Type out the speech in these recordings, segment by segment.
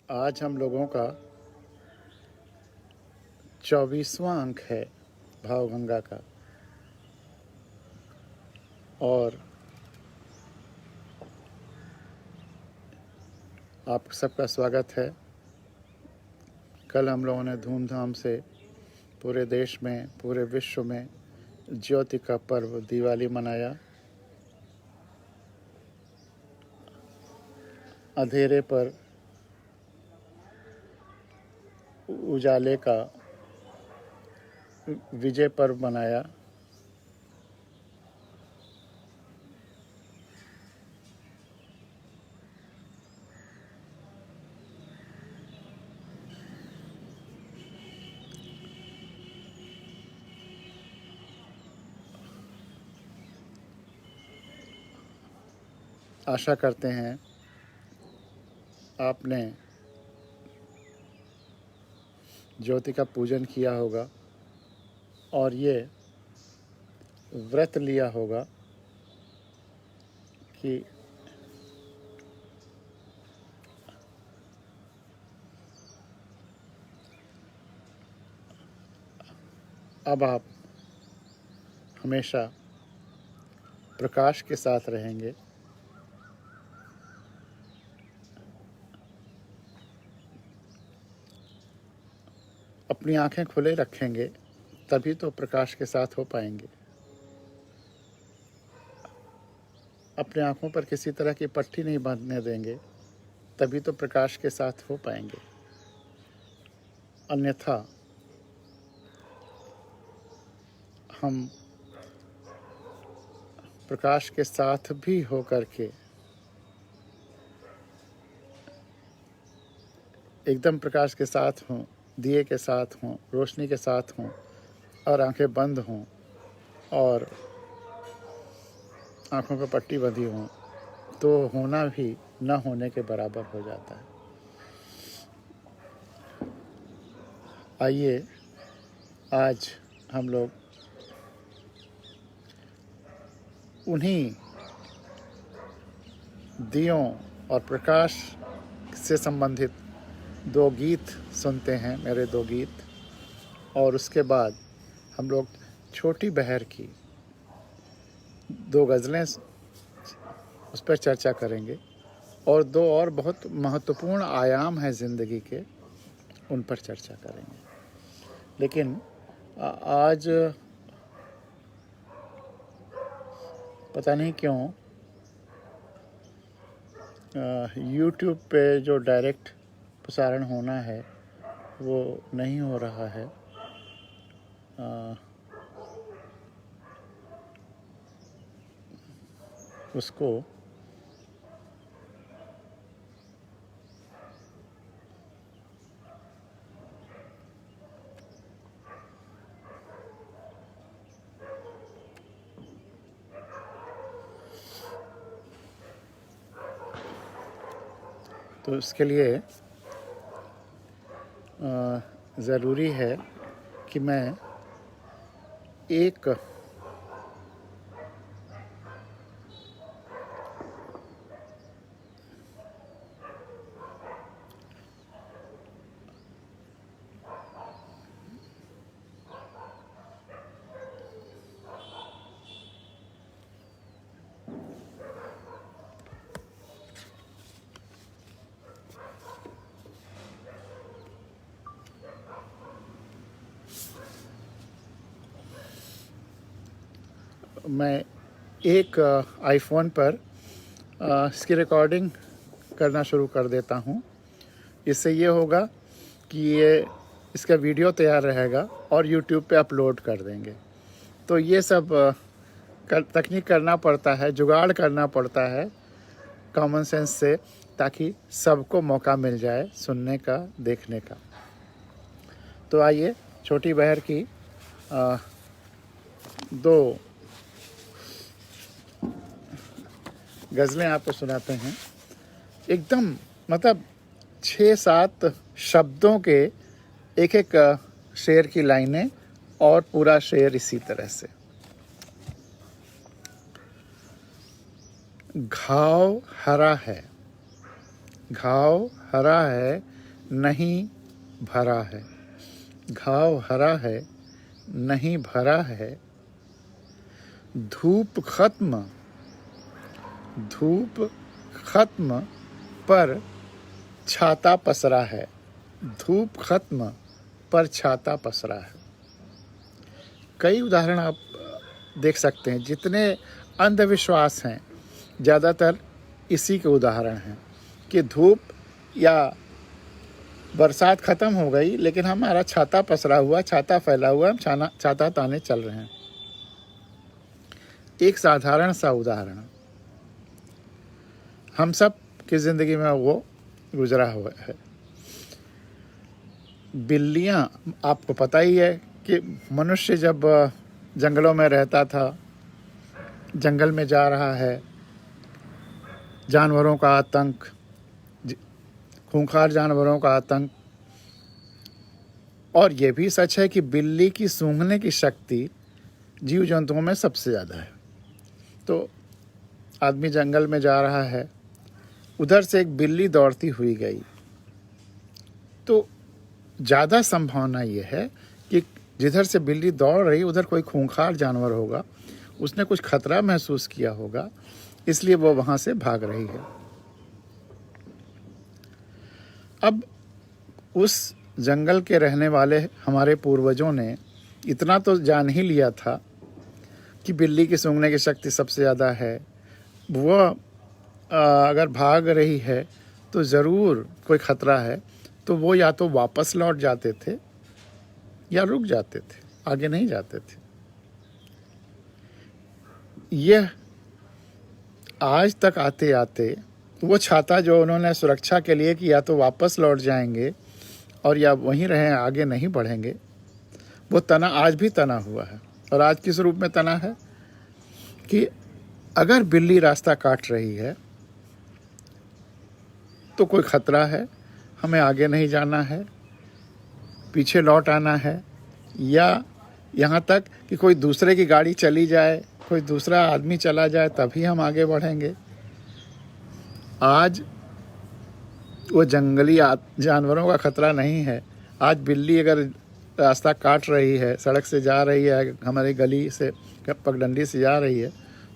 आज हम लोगों का 24वां अंक है भावगंगा का। और आप सबका स्वागत है। कल हम लोगों ने धूमधाम से पूरे देश में, पूरे विश्व में ज्योति का पर्व दिवाली मनाया। अंधेरे पर उजाले का विजय पर्व मनाया। आशा करते हैं आपने ज्योति का पूजन किया होगा और ये व्रत लिया होगा कि अब आप हमेशा प्रकाश के साथ रहेंगे। अपनी आंखें खुले रखेंगे तभी तो प्रकाश के साथ हो पाएंगे। अपने आंखों पर किसी तरह की पट्टी नहीं बांधने देंगे तभी तो प्रकाश के साथ हो पाएंगे। अन्यथा हम प्रकाश के साथ भी हो करके एकदम प्रकाश के साथ हों, दिए के साथ हों, रोशनी के साथ हों और आंखें बंद हों और आंखों पर पट्टी बंधी हों तो होना भी न होने के बराबर हो जाता है। आइए आज हम लोग उन्हीं दियों और प्रकाश से संबंधित दो गीत सुनते हैं, मेरे दो गीत, और उसके बाद हम लोग छोटी बहर की दो गज़लें उस पर चर्चा करेंगे और दो और बहुत महत्वपूर्ण आयाम हैं ज़िंदगी के, उन पर चर्चा करेंगे। लेकिन आज पता नहीं क्यों YouTube पे जो डायरेक्ट प्रसारण होना है वो नहीं हो रहा है। उसको तो इसके लिए ज़रूरी है कि मैं एक आईफोन पर इसकी रिकॉर्डिंग करना शुरू कर देता हूँ। इससे ये होगा कि ये इसका वीडियो तैयार रहेगा और YouTube पे अपलोड कर देंगे। तो ये सब तकनीक करना पड़ता है, जुगाड़ करना पड़ता है कॉमन सेंस से, ताकि सबको मौका मिल जाए सुनने का, देखने का। तो आइए छोटी बहर की दो गज़लें आपको सुनाते हैं। एकदम मतलब 6-7 शब्दों के एक एक शेर की लाइनें और पूरा शेर इसी तरह से। घाव हरा है, घाव हरा है, नहीं भरा है, घाव हरा है नहीं भरा है, धूप खत्म पर छाता पसरा है, धूप खत्म पर छाता पसरा है। कई उदाहरण आप देख सकते हैं। जितने अंधविश्वास हैं ज़्यादातर इसी के उदाहरण हैं कि धूप या बरसात ख़त्म हो गई लेकिन हमारा छाता पसरा हुआ, छाता फैला हुआ, हम छाता ताने चल रहे हैं। एक साधारण सा उदाहरण हम सब की ज़िंदगी में वो गुजरा हुआ है। बिल्लियाँ, आपको पता ही है कि मनुष्य जब जंगलों में रहता था, जंगल में जा रहा है, जानवरों का आतंक, खूंखार जानवरों का आतंक, और ये भी सच है कि बिल्ली की सूंघने की शक्ति जीव जंतुओं में सबसे ज़्यादा है। तो आदमी जंगल में जा रहा है, उधर से एक बिल्ली दौड़ती हुई गई, तो ज़्यादा संभावना ये है कि जिधर से बिल्ली दौड़ रही उधर कोई खूंखार जानवर होगा, उसने कुछ खतरा महसूस किया होगा, इसलिए वो वहाँ से भाग रही है। अब उस जंगल के रहने वाले हमारे पूर्वजों ने इतना तो जान ही लिया था कि बिल्ली की सूंघने की शक्ति सबसे ज़्यादा है, वो अगर भाग रही है तो ज़रूर कोई ख़तरा है, तो वो या तो वापस लौट जाते थे या रुक जाते थे, आगे नहीं जाते थे। यह आज तक आते आते वो छाता जो उन्होंने सुरक्षा के लिए कि या तो वापस लौट जाएंगे और या वहीं रहें, आगे नहीं बढ़ेंगे, वो तना आज भी तना हुआ है। और आज किस रूप में तना है कि अगर बिल्ली रास्ता काट रही है तो कोई ख़तरा है, हमें आगे नहीं जाना है, पीछे लौट आना है, या यहाँ तक कि कोई दूसरे की गाड़ी चली जाए, कोई दूसरा आदमी चला जाए, तभी हम आगे बढ़ेंगे। आज वो जंगली जानवरों का ख़तरा नहीं है। आज बिल्ली अगर रास्ता काट रही है, सड़क से जा रही है, हमारी गली से पगडंडी से जा रही है,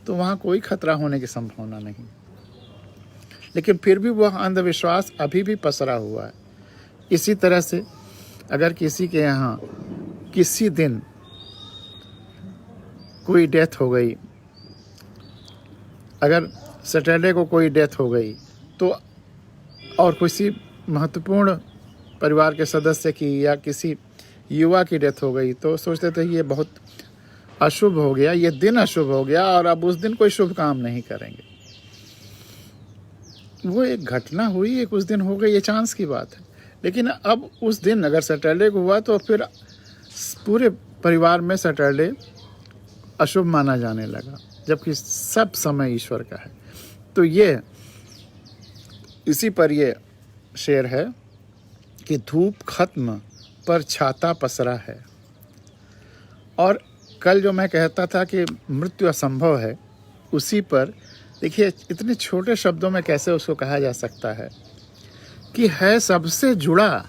तो वहाँ कोई ख़तरा होने की संभावना नहीं। लेकिन फिर भी वह अंधविश्वास अभी भी पसरा हुआ है। इसी तरह से अगर किसी के यहाँ किसी दिन कोई डेथ हो गई, अगर सैटरडे को कोई डेथ हो गई, तो और किसी महत्वपूर्ण परिवार के सदस्य की या किसी युवा की डेथ हो गई, तो सोचते थे ये बहुत अशुभ हो गया, ये दिन अशुभ हो गया और अब उस दिन कोई शुभ काम नहीं करेंगे। वो एक घटना हुई, एक उस दिन हो गई, ये चांस की बात है। लेकिन अब उस दिन अगर सैटरडे को हुआ तो फिर पूरे परिवार में सैटरडे अशुभ माना जाने लगा, जबकि सब समय ईश्वर का है। तो ये इसी पर ये शेर है कि धूप खत्म पर छाता पसरा है। और कल जो मैं कहता था कि मृत्यु असंभव है, उसी पर देखिए इतने छोटे शब्दों में कैसे उसको कहा जा सकता है कि है सबसे जुड़ा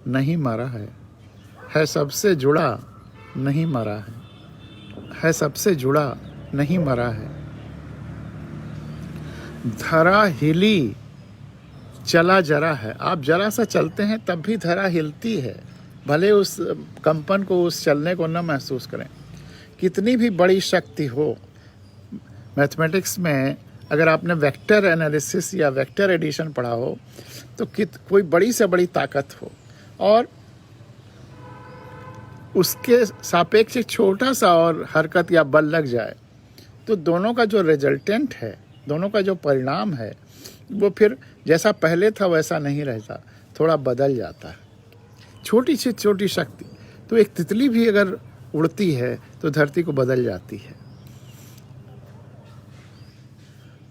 नहीं मरा है सबसे जुड़ा नहीं मरा है सबसे जुड़ा नहीं मरा है। धरा हिली चला जरा है। आप जरा सा चलते हैं तब भी धरा हिलती है, भले उस कंपन को, उस चलने को न महसूस करें। कितनी भी बड़ी शक्ति हो, मैथमेटिक्स में अगर आपने वेक्टर एनालिसिस या वेक्टर एडिशन पढ़ा हो, तो कोई बड़ी से बड़ी ताकत हो और उसके सापेक्ष एक छोटा सा और हरकत या बल लग जाए, तो दोनों का जो रिजल्टेंट है, दोनों का जो परिणाम है, वो फिर जैसा पहले था वैसा नहीं रहता, थोड़ा बदल जाता है। छोटी से छोटी शक्ति, तो एक तितली भी अगर उड़ती है तो धरती को बदल जाती है।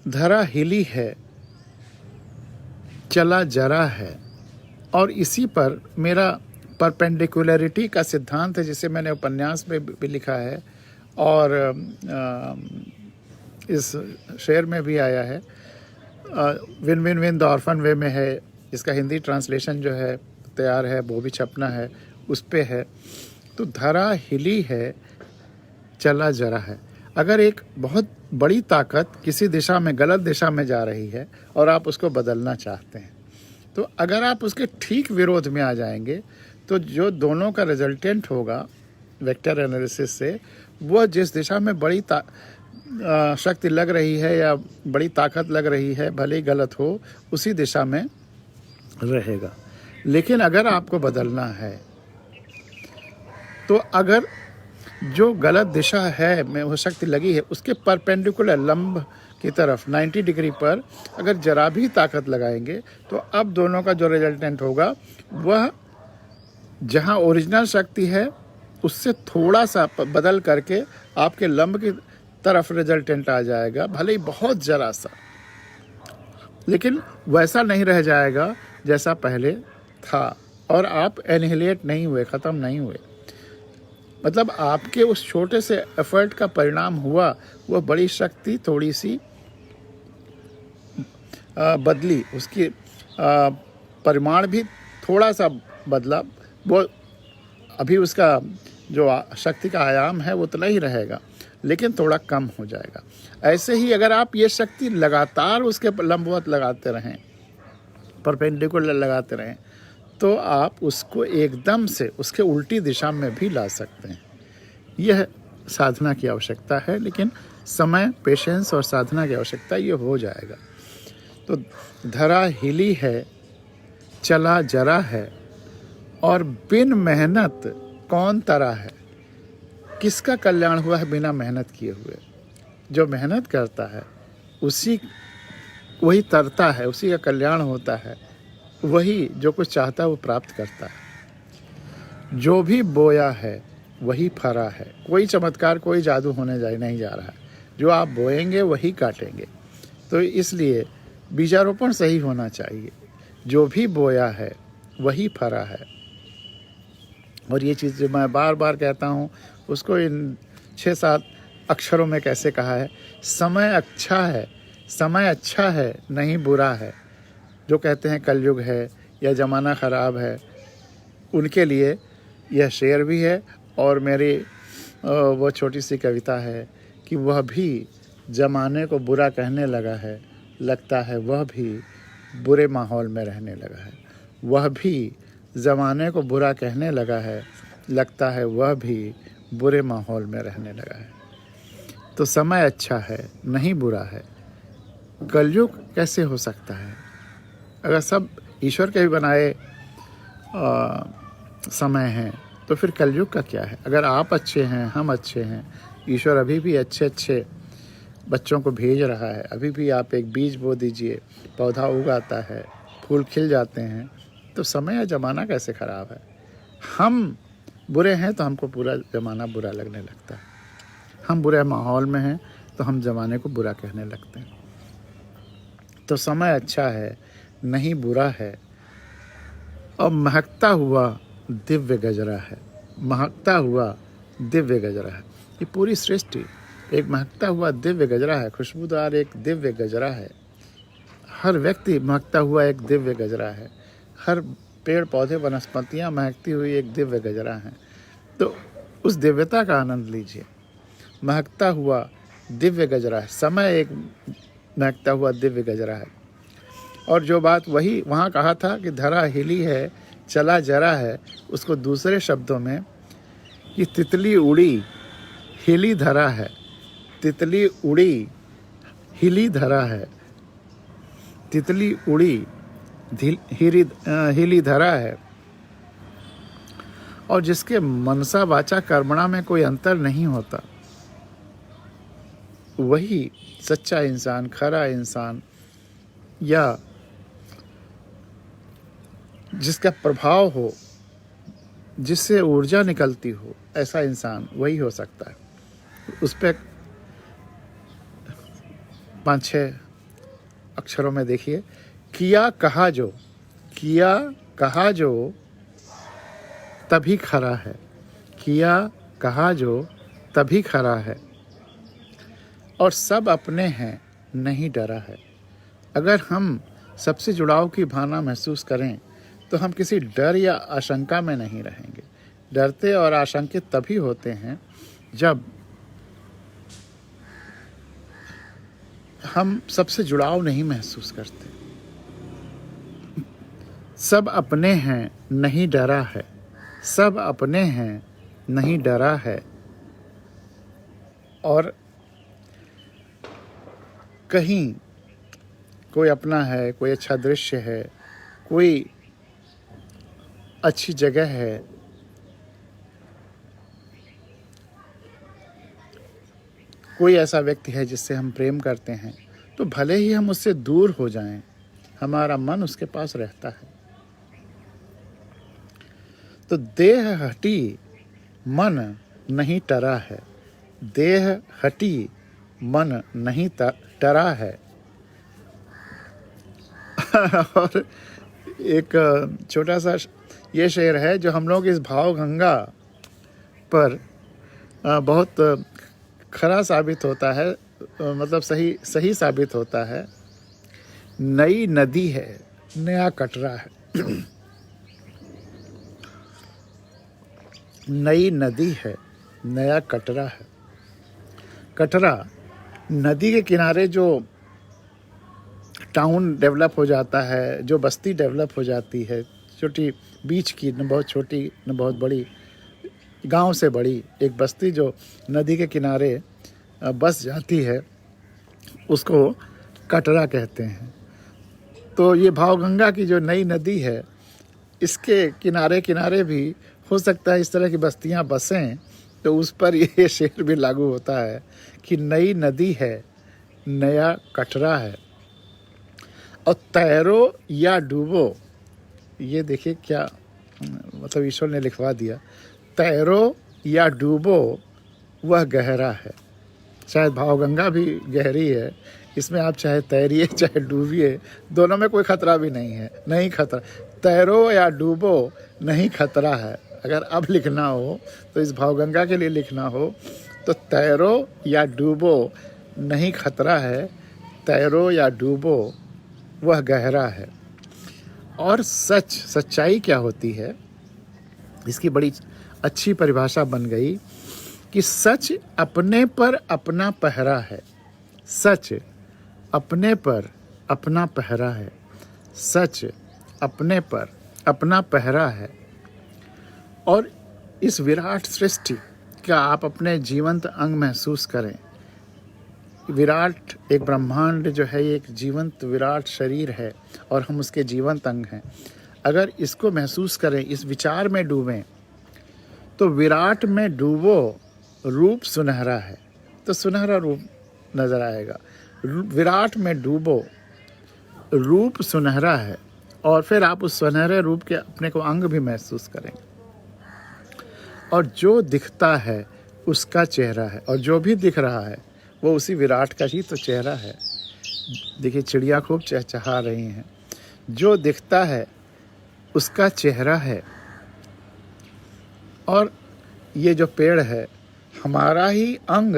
धरा हिली है, चला जरा है। और इसी पर मेरा परपेंडिकुलरिटी का सिद्धांत है, जिसे मैंने उपन्यास में भी लिखा है और इस शेर में भी आया है। Win win win the orphan way में है। इसका हिंदी ट्रांसलेशन जो है तैयार है, वो भी छपना है, उस पे है। तो धरा हिली है, चला जरा है। अगर एक बहुत बड़ी ताकत किसी दिशा में, गलत दिशा में जा रही है और आप उसको बदलना चाहते हैं, तो अगर आप उसके ठीक विरोध में आ जाएंगे तो जो दोनों का रिजल्टेंट होगा वेक्टर एनालिसिस से, वह जिस दिशा में बड़ी शक्ति लग रही है या बड़ी ताकत लग रही है, भले ही गलत हो, उसी दिशा में रहेगा। लेकिन अगर आपको बदलना है तो अगर जो गलत दिशा है में वो शक्ति लगी है, उसके परपेंडिकुलर लंब की तरफ 90 डिग्री पर अगर जरा भी ताकत लगाएंगे तो अब दोनों का जो रिजल्टेंट होगा वह जहां ओरिजिनल शक्ति है उससे थोड़ा सा बदल करके आपके लंब की तरफ रिजल्टेंट आ जाएगा, भले ही बहुत जरा सा, लेकिन वैसा नहीं रह जाएगा जैसा पहले था और आप एनिहिलेट नहीं हुए, ख़त्म नहीं हुए। मतलब आपके उस छोटे से एफर्ट का परिणाम हुआ, वह बड़ी शक्ति थोड़ी सी बदली, उसकी परिमाण भी थोड़ा सा बदला, वो अभी उसका जो शक्ति का आयाम है वो उतना ही रहेगा लेकिन थोड़ा कम हो जाएगा। ऐसे ही अगर आप ये शक्ति लगातार उसके लंबवत लगाते रहें, परपेंडिकुलर लगाते रहें, तो आप उसको एकदम से उसके उल्टी दिशा में भी ला सकते हैं। यह साधना की आवश्यकता है, लेकिन समय, पेशेंस और साधना की आवश्यकता, ये हो जाएगा। तो धरा हिली है, चला जरा है, और बिन मेहनत कौन तरा है। किसका कल्याण हुआ है बिना मेहनत किए हुए? जो मेहनत करता है वही तरता है, उसी का कल्याण होता है, वही जो कुछ चाहता है वो प्राप्त करता है। जो भी बोया है वही फरा है। कोई चमत्कार, कोई जादू होने नहीं जा रहा है। जो आप बोएंगे वही काटेंगे। तो इसलिए बीजारोपण सही होना चाहिए। जो भी बोया है वही फरा है। और ये चीज़ जो मैं बार बार कहता हूँ, उसको इन 6-7 अक्षरों में कैसे कहा है, समय अच्छा है, समय अच्छा है, नहीं बुरा है। जो कहते हैं कलयुग है या ज़माना ख़राब है, उनके लिए यह शेर भी है और मेरी वो छोटी सी कविता है कि वह भी ज़माने को बुरा कहने लगा है, लगता है वह भी बुरे माहौल में रहने लगा है। वह भी ज़माने को बुरा कहने लगा है, लगता है वह भी बुरे माहौल में रहने लगा है। तो समय अच्छा है, नहीं बुरा है। कलयुग कैसे हो सकता है? अगर सब ईश्वर के भी बनाए समय हैं तो फिर कलयुग का क्या है? अगर आप अच्छे हैं, हम अच्छे हैं, ईश्वर अभी भी अच्छे अच्छे बच्चों को भेज रहा है। अभी भी आप एक बीज बो दीजिए, पौधा उगाता है, फूल खिल जाते हैं। तो समय या ज़माना कैसे ख़राब है? हम बुरे हैं तो हमको पूरा ज़माना बुरा लगने लगता है। हम बुरे माहौल में हैं तो हम ज़माने को बुरा कहने लगते हैं। तो समय अच्छा है, नहीं बुरा है, और महकता हुआ दिव्य गजरा है। महकता हुआ दिव्य गजरा है। ये पूरी सृष्टि एक महकता हुआ दिव्य गजरा है, खुशबूदार एक दिव्य गजरा है। हर व्यक्ति महकता हुआ एक दिव्य गजरा है। हर पेड़ पौधे वनस्पतियाँ महकती हुई एक दिव्य गजरा है। तो उस दिव्यता का आनंद लीजिए। महकता हुआ दिव्य गजरा है। समय एक महकता हुआ दिव्य गजरा है। और जो बात वही वहाँ कहा था कि धरा हिली है, चला जरा है, उसको दूसरे शब्दों में कि तितली उड़ी, हिली धरा है। तितली उड़ी, हिली धरा है। तितली उड़ी, हिली धरा है। और जिसके मनसा वाचा कर्मणा में कोई अंतर नहीं होता, वही सच्चा इंसान, खरा इंसान, या जिसका प्रभाव हो, जिससे ऊर्जा निकलती हो, ऐसा इंसान वही हो सकता है। उस पर 5-6 अक्षरों में देखिए, किया कहा जो, किया कहा जो तभी खरा है। किया कहा जो तभी खरा है। और सब अपने हैं, नहीं डरा है। अगर हम सबसे जुड़ाव की भावना महसूस करें तो हम किसी डर या आशंका में नहीं रहेंगे। डरते और आशंकित तभी होते हैं जब हम सबसे जुड़ाव नहीं महसूस करते। सब अपने हैं, नहीं डरा है। सब अपने हैं, नहीं डरा है। और कहीं कोई अपना है, कोई अच्छा दृश्य है, कोई अच्छी जगह है, कोई ऐसा व्यक्ति है जिससे हम प्रेम करते हैं, तो भले ही हम उससे दूर हो जाएं, हमारा मन उसके पास रहता है। तो देह हटी मन नहीं टरा है। देह हटी मन नहीं टरा है। और एक छोटा सा ये शेर है जो हम लोग इस भाव गंगा पर बहुत खरा साबित होता है, मतलब सही साबित होता है। नई नदी है, नया कटरा है। नई नदी है, नया कटरा है। कटरा नदी के किनारे जो टाउन डेवलप हो जाता है, जो बस्ती डेवलप हो जाती है, छोटी बीच की, न बहुत छोटी न बहुत बड़ी, गांव से बड़ी एक बस्ती जो नदी के किनारे बस जाती है, उसको कटरा कहते हैं। तो ये भावगंगा की जो नई नदी है, इसके किनारे किनारे भी हो सकता है इस तरह की बस्तियां बसें, तो उस पर ये शेर भी लागू होता है कि नई नदी है, नया कटरा है। और तैरो या डूबो, ये देखिए क्या मतलब ईश्वर ने लिखवा दिया। तैरो या डूबो वह गहरा है। शायद भावगंगा भी गहरी है, इसमें आप चाहे तैरिए चाहे डूबिए, दोनों में कोई खतरा भी नहीं है। नहीं खतरा, तैरो या डूबो नहीं खतरा है। अगर अब लिखना हो तो इस भावगंगा के लिए लिखना हो तो तैरो या डूबो नहीं खतरा है। तैरो या डूबो वह गहरा है। और सच्चाई क्या होती है, इसकी बड़ी अच्छी परिभाषा बन गई कि सच अपने पर अपना पहरा है। सच अपने पर अपना पहरा है। सच अपने पर अपना पहरा है। और इस विराट सृष्टि का आप अपने जीवंत अंग महसूस करें। विराट एक ब्रह्मांड जो है, ये एक जीवंत विराट शरीर है और हम उसके जीवंत अंग हैं। अगर इसको महसूस करें, इस विचार में डूबें, तो विराट में डूबो, रूप सुनहरा है, तो सुनहरा रूप नजर आएगा। विराट में डूबो, रूप सुनहरा है, और फिर आप उस सुनहरे रूप के अपने को अंग भी महसूस करेंगे। और जो दिखता है उसका चेहरा है, और जो भी दिख रहा है वो उसी विराट का ही तो चेहरा है। देखिए चिड़िया खूब चहचहा रही हैं। जो दिखता है उसका चेहरा है। और ये जो पेड़ है, हमारा ही अंग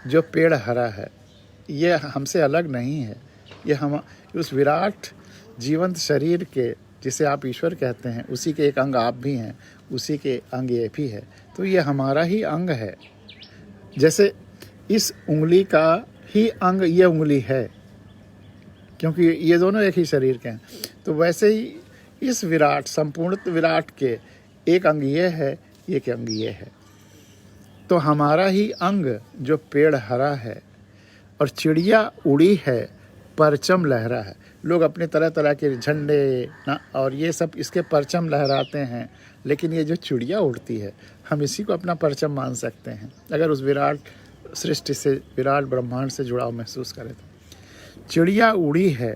जो पेड़ हरा है, ये हमसे अलग नहीं है। ये हम उस विराट जीवंत शरीर के, जिसे आप ईश्वर कहते हैं, उसी के एक अंग आप भी हैं, उसी के अंग ये भी है। तो ये हमारा ही अंग है। जैसे इस उंगली का ही अंग ये उंगली है, क्योंकि ये दोनों एक ही शरीर के हैं। तो वैसे ही इस विराट, संपूर्ण विराट के एक अंग ये है, एक अंग ये है। तो हमारा ही अंग जो पेड़ हरा है, और चिड़िया उड़ी है, परचम लहरा है। लोग अपने तरह तरह के झंडे ना और ये सब इसके परचम लहराते हैं, लेकिन ये जो चिड़िया उड़ती है, हम इसी को अपना परचम मान सकते हैं। अगर उस विराट सृष्टि से, विराट ब्रह्मांड से जुड़ाव महसूस करें तो चिड़िया उड़ी है,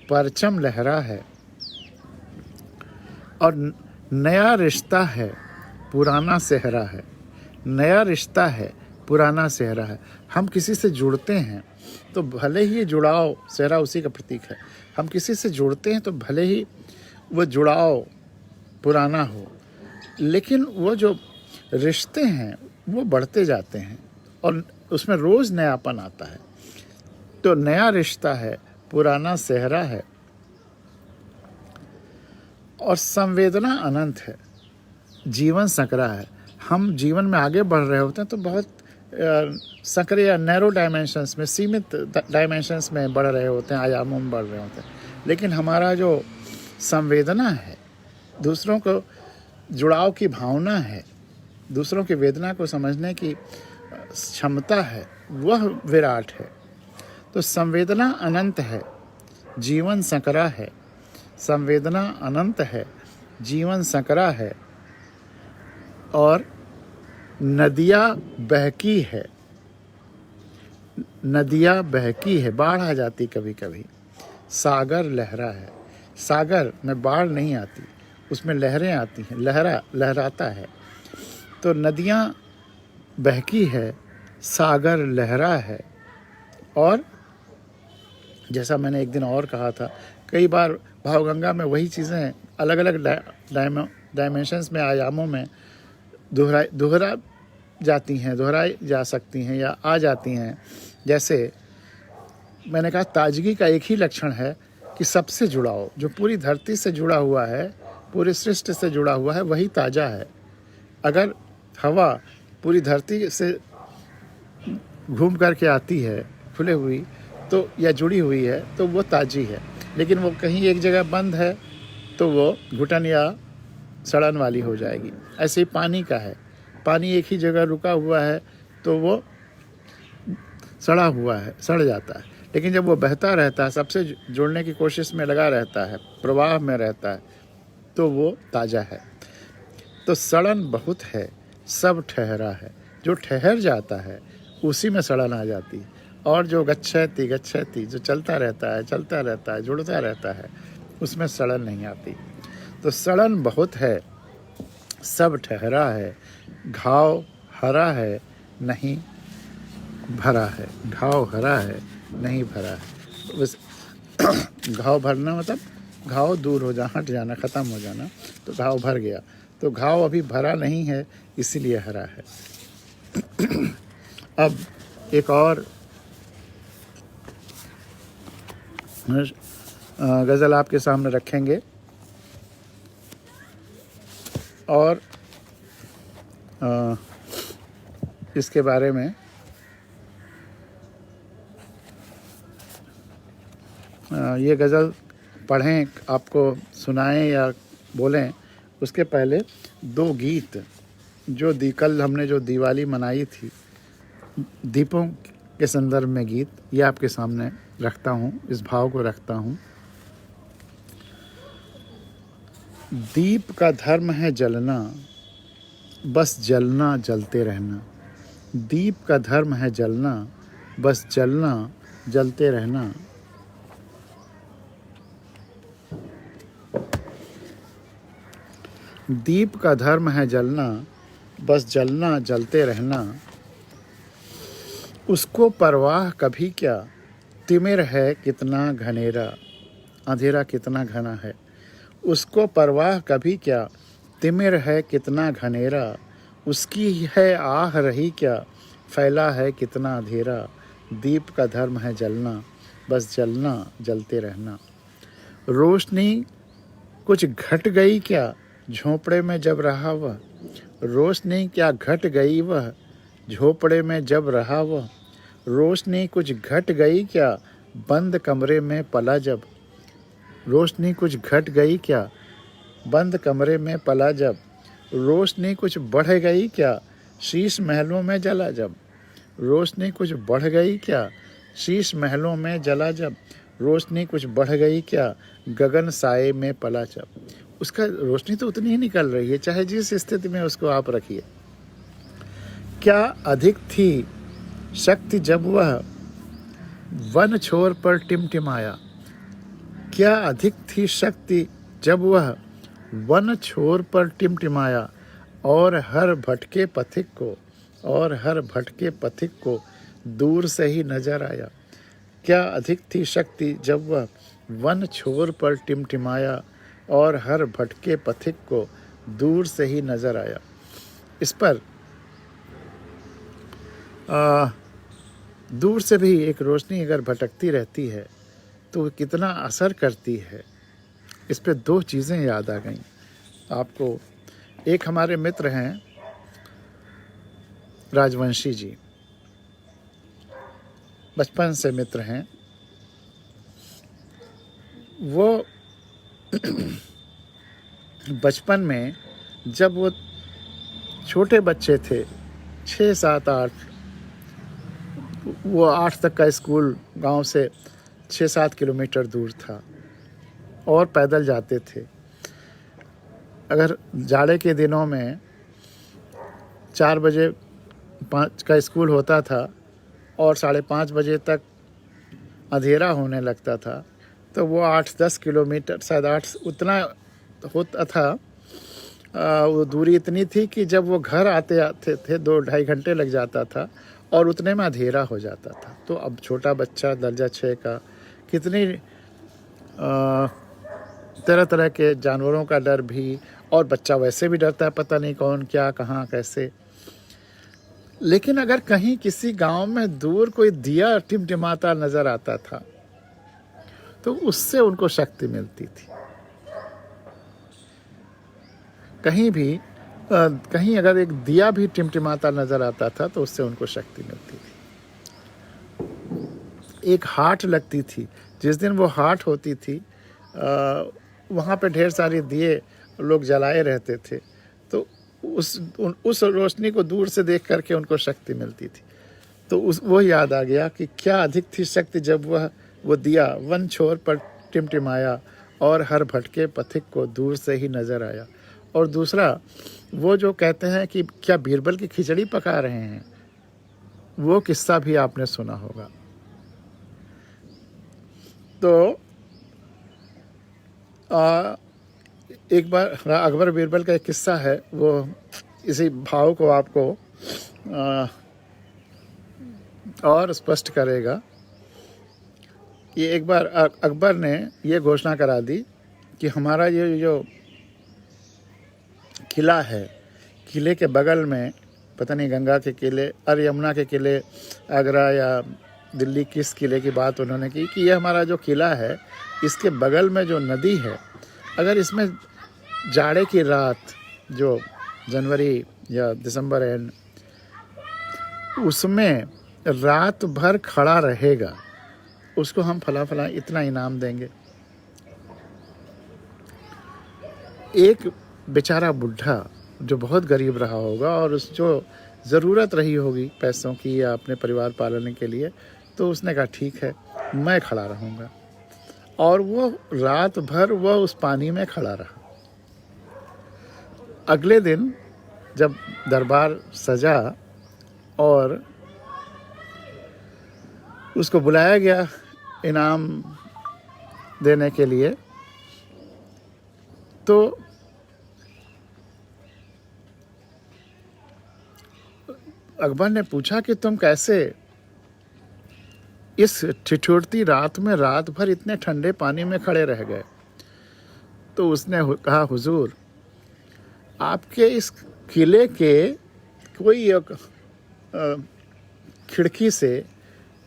परचम लहरा है, और नया रिश्ता है, पुराना सेहरा है। नया रिश्ता है, पुराना सेहरा है। हम किसी से जुड़ते हैं तो भले ही ये जुड़ाव, सेहरा उसी का प्रतीक है, हम किसी से जुड़ते हैं तो भले ही वो जुड़ाव पुराना हो, लेकिन वो जो रिश्ते हैं वो बढ़ते जाते हैं और उसमें रोज़ नयापन आता है। तो नया रिश्ता है, पुराना सेहरा है और संवेदना अनंत है, जीवन संकरा है। हम जीवन में आगे बढ़ रहे होते हैं तो बहुत संकरे या नैरो डायमेंशंस में, सीमित डायमेंशंस में बढ़ रहे होते हैं, आयामों में बढ़ रहे होते हैं। लेकिन हमारा जो संवेदना है, दूसरों को जुड़ाव की भावना है, दूसरों की वेदना को समझने की क्षमता है, वह विराट है। तो संवेदना अनंत है, जीवन संकरा है। संवेदना अनंत है, जीवन संकरा है और नदियाँ बहकी है। नदियाँ बहकी है, बाढ़ आ जाती कभी कभी। सागर लहरा है, सागर में बाढ़ नहीं आती, उसमें लहरें आती हैं, लहराता है। तो नदियाँ बहकी है, सागर लहरा है। और जैसा मैंने एक दिन और कहा था, कई बार भावगंगा में वही चीज़ें अलग अलग डायमेंशंस में, आयामों में दोहरा दोहराई जा सकती हैं या आ जाती हैं। जैसे मैंने कहा, ताजगी का एक ही लक्षण है कि सबसे जुड़ाव, जो पूरी धरती से जुड़ा हुआ है, पूरी सृष्टि से जुड़ा हुआ है, वही ताज़ा है। अगर हवा पूरी धरती से घूम करके आती है खुले हुई तो, या जुड़ी हुई है, तो वो ताज़ी है। लेकिन वो कहीं एक जगह बंद है तो वो घुटन या सड़न वाली हो जाएगी। ऐसे ही पानी का है, पानी एक ही जगह रुका हुआ है तो वो सड़ा हुआ है, सड़ जाता है। लेकिन जब वो बहता रहता है, सबसे जुड़ने की कोशिश में लगा रहता है, प्रवाह में रहता है, तो वो ताज़ा है। तो सड़न बहुत है, सब ठहरा है। जो ठहर जाता है उसी में सड़न आ जाती है। और जो गच्छति जो चलता रहता है, जुड़ता रहता है, उसमें सड़न नहीं आती। तो सड़न बहुत है, सब ठहरा है। घाव हरा है, नहीं भरा है। घाव हरा है, नहीं भरा है। बस घाव भरना मतलब घाव दूर हो जाना, हट जाना, ख़त्म हो जाना। तो घाव भर गया, तो घाव अभी भरा नहीं है, इसीलिए हरा है। अब एक और गज़ल आपके सामने रखेंगे और इसके बारे में ये गज़ल पढ़ें, आपको सुनाएं या बोलें, उसके पहले दो गीत जो कल हमने जो दिवाली मनाई थी, दीपों के संदर्भ में गीत, ये आपके सामने रखता हूँ, इस भाव को रखता हूँ। दीप का धर्म है जलना, बस जलना जलते रहना। दीप का धर्म है जलना, बस जलना जलते रहना। दीप का धर्म है जलना, बस जलना जलते रहना। उसको परवाह कभी क्या, तिमिर है कितना घनेरा। अंधेरा कितना घना है। उसको परवाह कभी क्या, तिमिर है कितना घनेरा। उसकी है आह रही क्या, फैला है कितना अंधेरा। दीप का धर्म है जलना, बस जलना जलते रहना। रोशनी कुछ घट गई क्या, झोंपड़े में जब रहा वह। रोशनी क्या घट गई वह, झोंपड़े में जब रहा वह। रोशनी कुछ घट गई क्या, बंद कमरे में पला जब। रोशनी कुछ घट गई क्या, बंद कमरे में पला जब। रोशनी कुछ बढ़ गई क्या, शीश महलों में जला जब। रोशनी कुछ बढ़ गई क्या, शीश महलों में जला जब। रोशनी कुछ बढ़ गई क्या, गगन साए में पला जब। उसका रोशनी तो उतनी ही निकल रही है, चाहे जिस स्थिति में उसको आप रखिए। क्या अधिक थी शक्ति जब वह वन छोर पर टिमटिमाया। क्या अधिक थी शक्ति जब वह वन छोर पर टिमटिमाया। और हर भटके पथिक को दूर से ही नजर आया। क्या अधिक थी शक्ति जब वह वन छोर पर टिमटिमाया, और हर भटके पथिक को दूर से ही नजर आया। इस पर दूर से भी एक रोशनी अगर भटकती रहती है तो कितना असर करती है। इस पे दो चीज़ें याद आ गई आपको। एक हमारे मित्र हैं राजवंशी जी, बचपन से मित्र हैं। वो बचपन में जब वो छोटे बच्चे थे, 6, 7, 8, वो 8 तक का स्कूल गांव से 6-7 किलोमीटर दूर था और पैदल जाते थे। अगर जाड़े के दिनों में 4 बजे 5 का स्कूल होता था और 5:30 बजे तक अंधेरा होने लगता था, तो वो 8-10 किलोमीटर, शायद 8 उतना होता था। वो दूरी इतनी थी कि जब वो घर आते आते थे 2-2.5 घंटे लग जाता था और उतने में अंधेरा हो जाता था। तो अब छोटा बच्चा दर्जा 6 का, कितनी तरह तरह के जानवरों का डर भी, और बच्चा वैसे भी डरता है, पता नहीं कौन क्या कहाँ कैसे। लेकिन अगर कहीं किसी गांव में दूर कोई दिया टिमटिमाता नजर आता था तो उससे उनको शक्ति मिलती थी। कहीं अगर एक दिया भी टिमटिमाता नजर आता था तो उससे उनको शक्ति मिलती थी। एक हाट लगती थी, जिस दिन वो हाट होती थी वहाँ पे ढेर सारे दिए लोग जलाए रहते थे, तो उस रोशनी को दूर से देख करके उनको शक्ति मिलती थी। तो वो याद आ गया कि क्या अधिक थी शक्ति जब वो दिया वन छोर पर टिमटिमाया और हर भटके पथिक को दूर से ही नजर आया। और दूसरा, वो जो कहते हैं कि क्या बीरबल की खिचड़ी पका रहे हैं, वो किस्सा भी आपने सुना होगा। तो एक बार अकबर बीरबल का एक किस्सा है, वो इसी भाव को आपको और स्पष्ट करेगा कि एक बार अकबर ने ये घोषणा करा दी कि हमारा ये जो किला है, किले के बगल में, पता नहीं गंगा के किले और यमुना के किले, आगरा या दिल्ली किस किले की बात उन्होंने की, कि ये हमारा जो किला है इसके बगल में जो नदी है, अगर इसमें जाड़े की रात, जो जनवरी या दिसंबर एंड, उसमें रात भर खड़ा रहेगा, उसको हम फला इतना इनाम देंगे। एक बेचारा बुढ़ा जो बहुत गरीब रहा होगा और उस जो ज़रूरत रही होगी पैसों की या अपने परिवार पालने के लिए, तो उसने कहा ठीक है, मैं खड़ा रहूँगा। और वो रात भर वह उस पानी में खड़ा रहा। अगले दिन जब दरबार सजा और उसको बुलाया गया इनाम देने के लिए, तो अकबर ने पूछा कि तुम कैसे इस ठिठुरती रात में रात भर इतने ठंडे पानी में खड़े रह गए। तो उसने कहा, हुजूर, आपके इस किले के कोई एक खिड़की से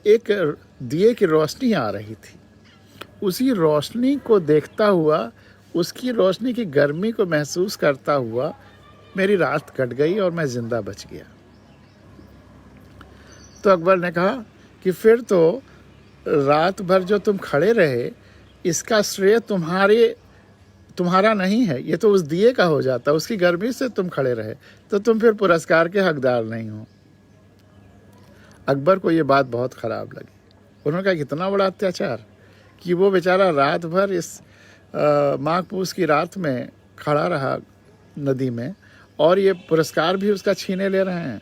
एक दिए की रोशनी आ रही थी। उसी रोशनी को देखता हुआ, उसकी रोशनी की गर्मी को महसूस करता हुआ मेरी रात कट गई और मैं जिंदा बच गया। तो अकबर ने कहा कि फिर तो रात भर जो तुम खड़े रहे, इसका श्रेय तुम्हारा नहीं है, ये तो उस दिए का हो जाता। उसकी गर्मी से तुम खड़े रहे, तो तुम फिर पुरस्कार के हकदार नहीं हो। अकबर को ये बात बहुत ख़राब लगी। उन्होंने कहा, कितना बड़ा अत्याचार कि वो बेचारा रात भर इस माघ पूस की रात में खड़ा रहा नदी में, और ये पुरस्कार भी उसका छीने ले रहे हैं।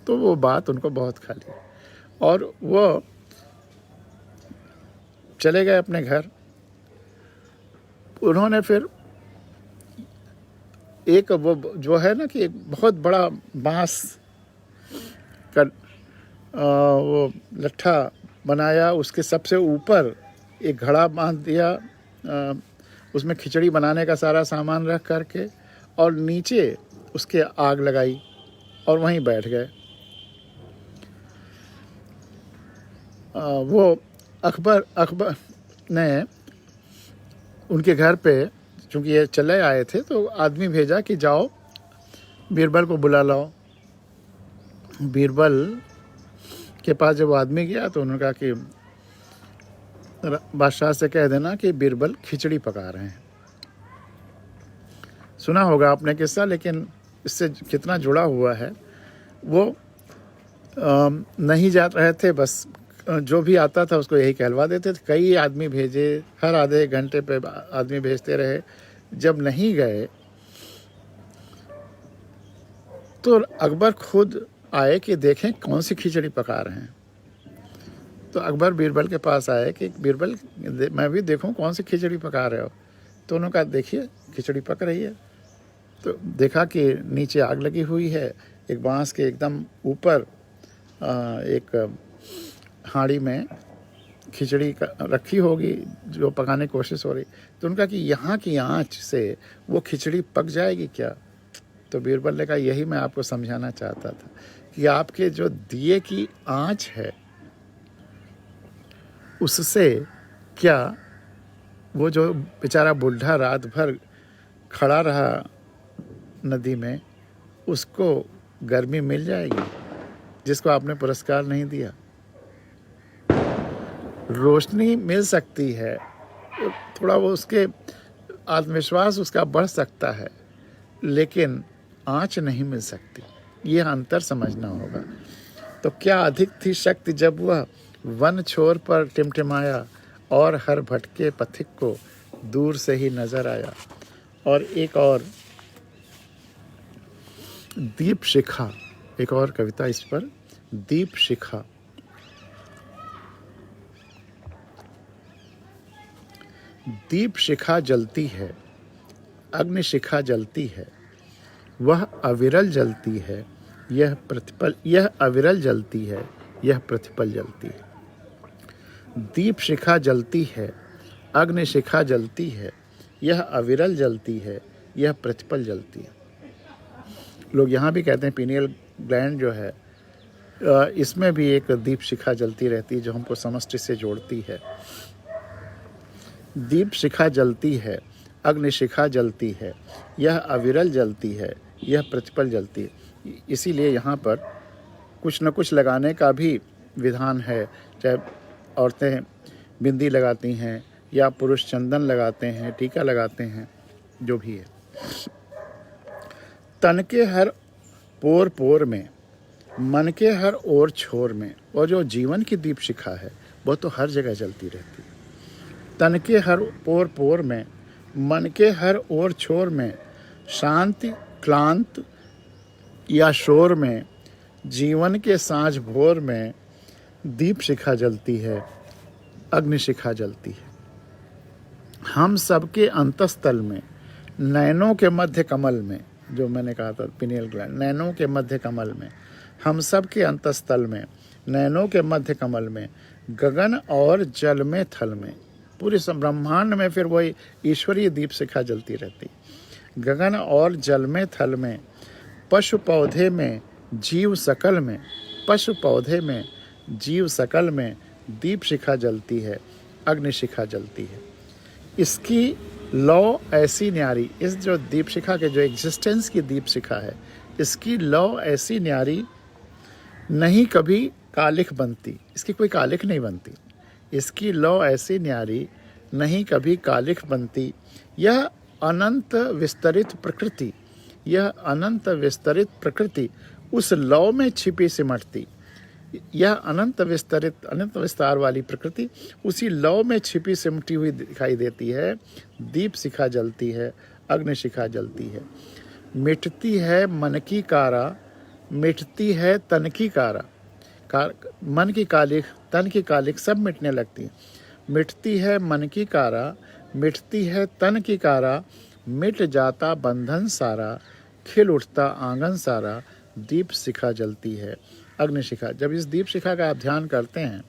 तो वो बात उनको बहुत खाली, और वो चले गए अपने घर। उन्होंने फिर एक वो जो है ना कि एक बहुत बड़ा बांस का वो लट्ठा बनाया, उसके सबसे ऊपर एक घड़ा बांध दिया, उसमें खिचड़ी बनाने का सारा सामान रख करके, और नीचे उसके आग लगाई और वहीं बैठ गए। वो अकबर ने उनके घर पे, चूँकि ये चले आए थे, तो आदमी भेजा कि जाओ बीरबल को बुला लाओ। बीरबल के पास जब आदमी गया तो उन्होंने कहा कि बादशाह से कह देना कि बीरबल खिचड़ी पका रहे हैं। सुना होगा आपने किस्सा, लेकिन इससे कितना जुड़ा हुआ है वो नहीं जा रहे थे, बस जो भी आता था उसको यही कहलवा देते थे। कई आदमी भेजे, हर आधे घंटे पे आदमी भेजते रहे। जब नहीं गए तो अकबर खुद आए कि देखें कौन सी खिचड़ी पका रहे हैं। तो अकबर बीरबल के पास आए कि बीरबल मैं भी देखूं कौन सी खिचड़ी पका रहे हो। तो उन्होंने कहा देखिए खिचड़ी पक रही है। तो देखा कि नीचे आग लगी हुई है, एक बांस के एकदम ऊपर एक हांडी में खिचड़ी रखी होगी जो पकाने की कोशिश हो रही। तो उनका कि यहाँ की आँच से वो खिचड़ी पक जाएगी क्या? तो बीरबल ने कहा यही मैं आपको समझाना चाहता था कि आपके जो दिए की आँच है उससे क्या वो जो बेचारा बुढ़ा रात भर खड़ा रहा नदी में, उसको गर्मी मिल जाएगी जिसको आपने पुरस्कार नहीं दिया। रोशनी मिल सकती है, थोड़ा वो उसके आत्मविश्वास उसका बढ़ सकता है, लेकिन आँच नहीं मिल सकती। यह अंतर समझना होगा। तो क्या अधिक थी शक्ति जब वह वन छोर पर टिमटिमाया और हर भटके पथिक को दूर से ही नजर आया। और एक और दीप शिखा, एक और कविता इस पर, दीप शिखा। दीप शिखा जलती है, अग्नि शिखा जलती है, वह अविरल जलती है, यह अविरल जलती है, यह प्रतिपल जलती है। दीप शिखा जलती है, अग्नि शिखा जलती है, यह अविरल जलती है, यह प्रतिपल जलती है। लोग यहाँ भी कहते हैं पीनियल ग्लैंड जो है इसमें भी एक दीप शिखा जलती रहती है जो हमको समष्टि से जोड़ती है। दीप शिखा जलती है, अग्नि शिखा जलती है, यह अविरल जलती है, यह प्रतिपल जलती है। इसीलिए यहाँ पर कुछ न कुछ लगाने का भी विधान है। चाहे औरतें बिंदी लगाती हैं या पुरुष चंदन लगाते हैं, टीका लगाते हैं, जो भी है। तन के हर पोर पोर में, मन के हर ओर छोर में, और जो जीवन की दीप शिखा है वो तो हर जगह जलती रहती है। तन के हर पोर पोर में, मन के हर ओर छोर में, शांति क्लांत या शोर में, जीवन के साँझ भोर में दीप शिखा जलती है, अग्नि शिखा जलती है। हम सबके अंतस्थल में, नैनों के मध्य कमल में, जो मैंने कहा था पिनियल ग्लैंड, नैनों के मध्य कमल में, हम सब के अंतस्थल में, नैनों के मध्य कमल में, गगन और जल में थल में, पूरे ब्रह्मांड में फिर वही ईश्वरीय दीप शिखा जलती रहती। गगन और जल में थल में, पशु पौधे में, जीव सकल में, पशु पौधे में, जीव सकल में दीप शिखा जलती है, अग्नि शिखा जलती है। इसकी लौ ऐसी न्यारी, इस जो दीप शिखा के जो एग्जिस्टेंस की दीप शिखा है, इसकी लौ ऐसी न्यारी नहीं कभी कालिख बनती। इसकी कोई कालिख नहीं बनती। इसकी लौ ऐसी न्यारी नहीं कभी कालिख बनती। यह अनंत विस्तरित प्रकृति, यह अनंत विस्तरित प्रकृति उस लौ में छिपी सिमटती। यह अनंत विस्तार वाली प्रकृति उसी लौ में छिपी सिमटी हुई दिखाई देती है। दीप शिखा जलती है, अग्नि शिखा जलती है। मिटती है मन की कारा, मिटती है तन की कारा। मन की कालिख, तन की कालिख सब मिटने लगती है। मिटती है मन की कारा, मिटती है तन की कारा, मिट जाता बंधन सारा, खिल उठता आंगन सारा, दीप शिखा जलती है, अग्नि शिखा। जब इस दीप शिखा का आप ध्यान करते हैं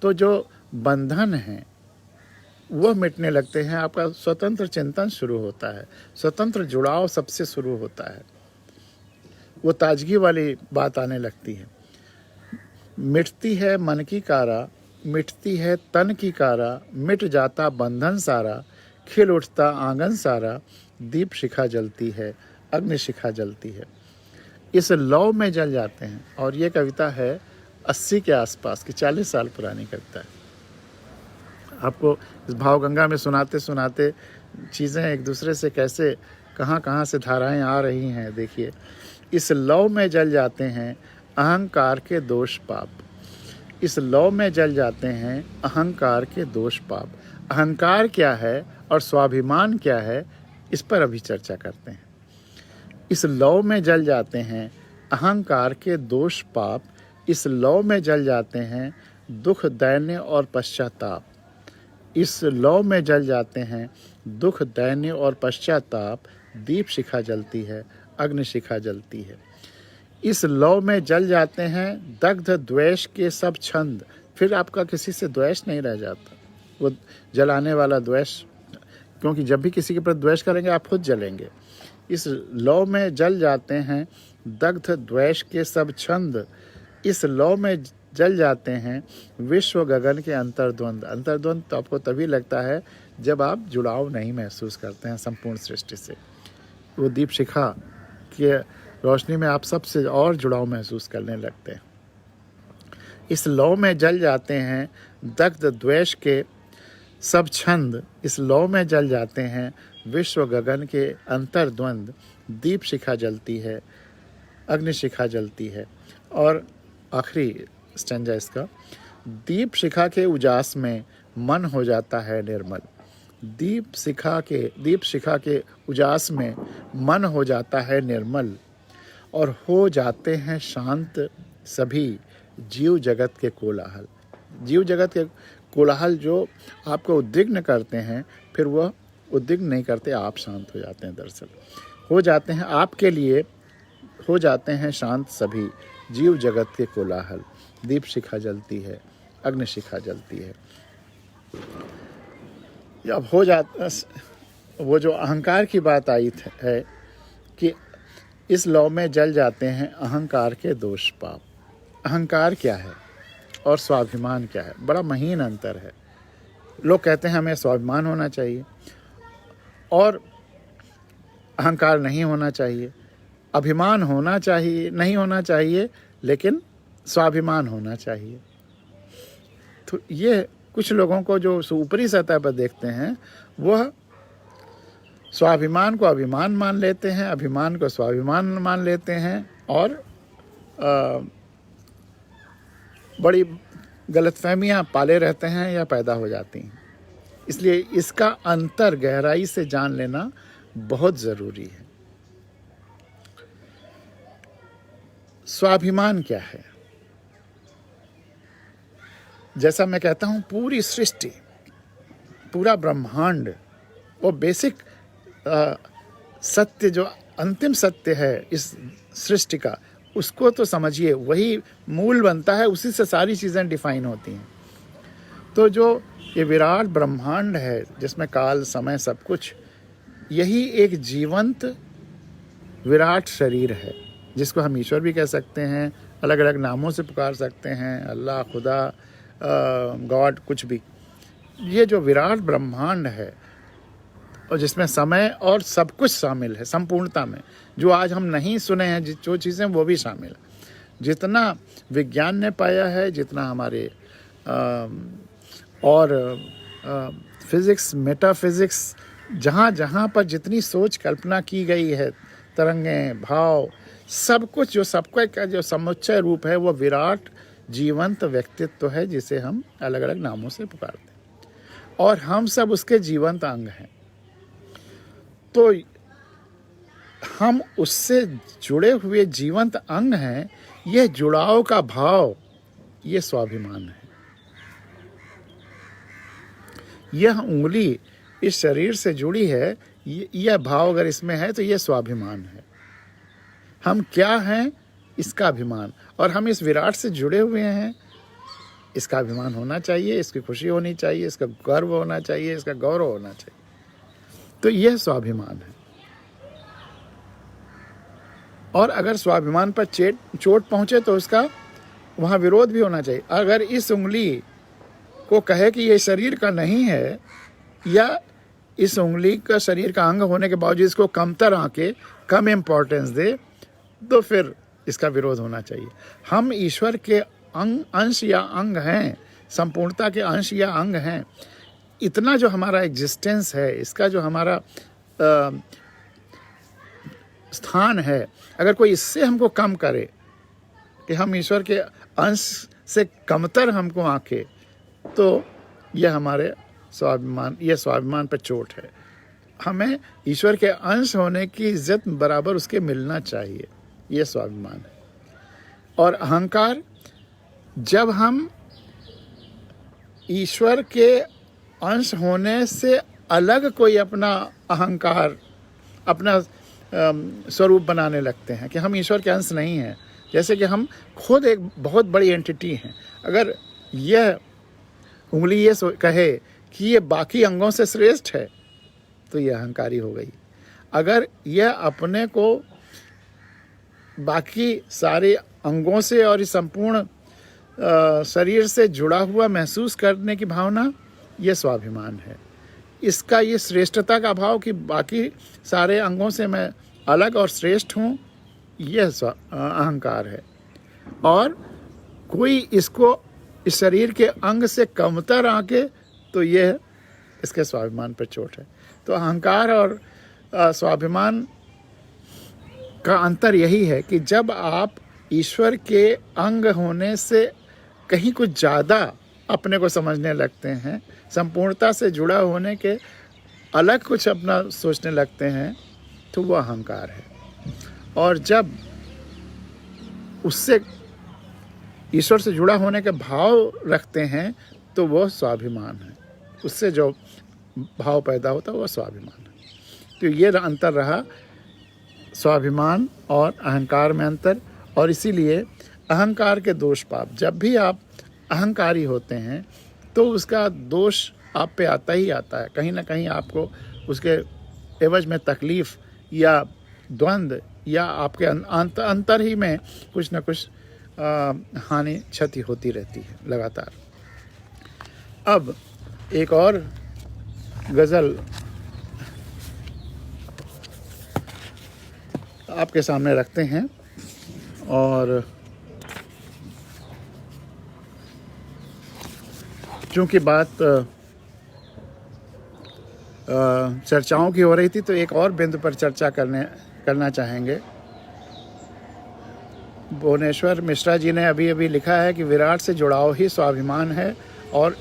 तो जो बंधन हैं वह मिटने लगते हैं। आपका स्वतंत्र चिंतन शुरू होता है, स्वतंत्र जुड़ाव सबसे शुरू होता है, वो ताजगी वाली बात आने लगती है। मिटती है मन की कारा, मिटती है तन की कारा, मिट जाता बंधन सारा, खिल उठता आंगन सारा, दीप शिखा जलती है, अग्नि शिखा जलती है। इस लौ में जल जाते हैं। और ये कविता है 80 के आसपास की, 40 साल पुरानी कविता है। आपको इस भावगंगा में सुनाते सुनाते चीज़ें एक दूसरे से कैसे कहाँ कहाँ से धाराएं आ रही हैं देखिए। इस लौ में जल जाते हैं अहंकार के दोष पाप। इस लौ में जल जाते हैं अहंकार के दोष पाप। अहंकार क्या है और स्वाभिमान क्या है, इस पर अभी चर्चा करते हैं। इस लौ में जल जाते हैं अहंकार के दोष पाप। इस लौ में जल जाते हैं दुख दैन्य और पश्चाताप। इस लौ में जल जाते हैं दुख दैन्य और पश्चाताप, दीप शिखा जलती है, अग्नि शिखा जलती है। इस लौ में जल जाते हैं दग्ध द्वेष के सब छंद। फिर आपका किसी से द्वेष नहीं रह जाता, वो जलाने वाला द्वेष, क्योंकि जब भी किसी के प्रति द्वेष करेंगे आप खुद जलेंगे। इस लौ में जल जाते हैं दग्ध द्वेष के सब छंद। इस लौ में जल जाते हैं विश्व गगन के अंतर्द्वंद। अंतर्द्वंद तो आपको तभी लगता है जब आप जुड़ाव नहीं महसूस करते हैं संपूर्ण सृष्टि से। वो दीप शिखा के रोशनी में आप सबसे और जुड़ाव महसूस करने लगते हैं। इस लौ में जल जाते हैं दग्ध द्वेष के सब छंद। इस लौ में जल जाते हैं विश्व गगन के अंतर्द्वंद, दीप शिखा जलती है, अग्नि शिखा जलती है। और आखिरी स्टैंजा इसका, दीप शिखा के उजास में मन हो जाता है निर्मल। दीप शिखा के उजास में मन हो जाता है निर्मल, और हो जाते हैं शांत सभी जीव जगत के कोलाहल। जीव जगत के कोलाहल जो आपको उद्विग्न करते हैं, फिर वह उद्विग्न नहीं करते, आप शांत हो जाते हैं। दरअसल हो जाते हैं आपके लिए, हो जाते हैं शांत सभी जीव जगत के कोलाहल। दीप शिखा जलती है, अग्नि शिखा जलती है। अब हो जाता, वो जो अहंकार की बात आई है कि इस लौ में जल जाते हैं अहंकार के दोष पाप। अहंकार क्या है और स्वाभिमान क्या है, बड़ा महीन अंतर है। लोग कहते हैं हमें स्वाभिमान होना चाहिए और अहंकार नहीं होना चाहिए। अभिमान होना चाहिए, नहीं होना चाहिए, लेकिन स्वाभिमान होना चाहिए। तो ये कुछ लोगों को जो ऊपरी सतह पर देखते हैं, वह स्वाभिमान को अभिमान मान लेते हैं, अभिमान को स्वाभिमान मान लेते हैं, और बड़ी गलतफहमियां पाले रहते हैं या पैदा हो जाती हैं। इसलिए इसका अंतर गहराई से जान लेना बहुत ज़रूरी है। स्वाभिमान क्या है? जैसा मैं कहता हूँ, पूरी सृष्टि, पूरा ब्रह्मांड, वो बेसिक सत्य, जो अंतिम सत्य है इस सृष्टि का, उसको तो समझिए, वही मूल बनता है, उसी से सारी चीज़ें डिफाइन होती हैं। तो जो ये विराट ब्रह्मांड है जिसमें काल समय सब कुछ, यही एक जीवंत विराट शरीर है, जिसको हम ईश्वर भी कह सकते हैं, अलग अलग नामों से पुकार सकते हैं, अल्लाह, खुदा, गॉड, कुछ भी। ये जो विराट ब्रह्मांड है और जिसमें समय और सब कुछ शामिल है संपूर्णता में, जो आज हम नहीं सुने हैं, जो चीज़ें वो भी शामिल है। जितना विज्ञान ने पाया है, जितना हमारे और फिज़िक्स, मेटाफिज़िक्स, जहाँ जहाँ पर जितनी सोच कल्पना की गई है, तरंगें, भाव, सब कुछ, जो सबका का जो समुच्चय रूप है, वो विराट जीवंत व्यक्तित्व है, जिसे हम अलग अलग नामों से पुकारते हैं, और हम सब उसके जीवंत अंग हैं। तो हम उससे जुड़े हुए जीवंत अंग हैं। यह जुड़ाव का भाव, ये स्वाभिमान है। यह उंगली इस शरीर से जुड़ी है, यह भाव अगर इसमें है तो यह स्वाभिमान है। हम क्या हैं, इसका अभिमान, और हम इस विराट से जुड़े हुए हैं, इसका अभिमान होना चाहिए, इसकी खुशी होनी चाहिए, इसका गर्व होना चाहिए, इसका गौरव होना चाहिए। तो यह स्वाभिमान है। और अगर स्वाभिमान पर चोट पहुंचे तो उसका वहाँ विरोध भी होना चाहिए। अगर इस उंगली को कहे कि ये शरीर का नहीं है, या इस उंगली का शरीर का अंग होने के बावजूद इसको कमतर आके कम इम्पोर्टेंस दे, तो फिर इसका विरोध होना चाहिए। हम ईश्वर के अंश या अंग हैं, संपूर्णता के अंश या अंग हैं। इतना जो हमारा एग्जिस्टेंस है, इसका जो हमारा स्थान है, अगर कोई इससे हमको कम करे कि हम ईश्वर के अंश से कमतर हमको आंके, तो यह हमारे स्वाभिमान पर चोट है। हमें ईश्वर के अंश होने की इज्जत बराबर उसके मिलना चाहिए, यह स्वाभिमान है। और अहंकार, जब हम ईश्वर के अंश होने से अलग कोई अपना अहंकार, अपना स्वरूप बनाने लगते हैं कि हम ईश्वर के अंश नहीं हैं, जैसे कि हम खुद एक बहुत बड़ी एंटिटी हैं। अगर यह उंगली ये कहे कि ये बाकी अंगों से श्रेष्ठ है, तो यह अहंकारी हो गई। अगर यह अपने को बाकी सारे अंगों से और इस संपूर्ण शरीर से जुड़ा हुआ महसूस करने की भावना, यह स्वाभिमान है। इसका ये श्रेष्ठता का भाव कि बाकी सारे अंगों से मैं अलग और श्रेष्ठ हूँ, यह अहंकार है। और कोई इसको इस शरीर के अंग से कमतर आके, तो यह इसके स्वाभिमान पर चोट है। तो अहंकार और स्वाभिमान का अंतर यही है कि जब आप ईश्वर के अंग होने से कहीं कुछ ज़्यादा अपने को समझने लगते हैं, संपूर्णता से जुड़ा होने के अलग कुछ अपना सोचने लगते हैं, तो वह अहंकार है। और जब उससे ईश्वर से जुड़ा होने के भाव रखते हैं, तो वह स्वाभिमान है। उससे जो भाव पैदा होता है वह स्वाभिमान है। तो ये अंतर रहा स्वाभिमान और अहंकार में अंतर। और इसीलिए अहंकार के दोष पाप, जब भी आप अहंकारी होते हैं तो उसका दोष आप पे आता ही आता है। कहीं ना कहीं आपको उसके एवज में तकलीफ़ या द्वंद्व या आपके अंतर ही में कुछ ना कुछ हानि क्षति होती रहती है लगातार। अब एक और गज़ल आपके सामने रखते हैं, और चूँकि बात चर्चाओं की हो रही थी, तो एक और बिंदु पर चर्चा करना चाहेंगे। भुवनेश्वर मिश्रा जी ने अभी अभी लिखा है कि विराट से जुड़ाव ही स्वाभिमान है और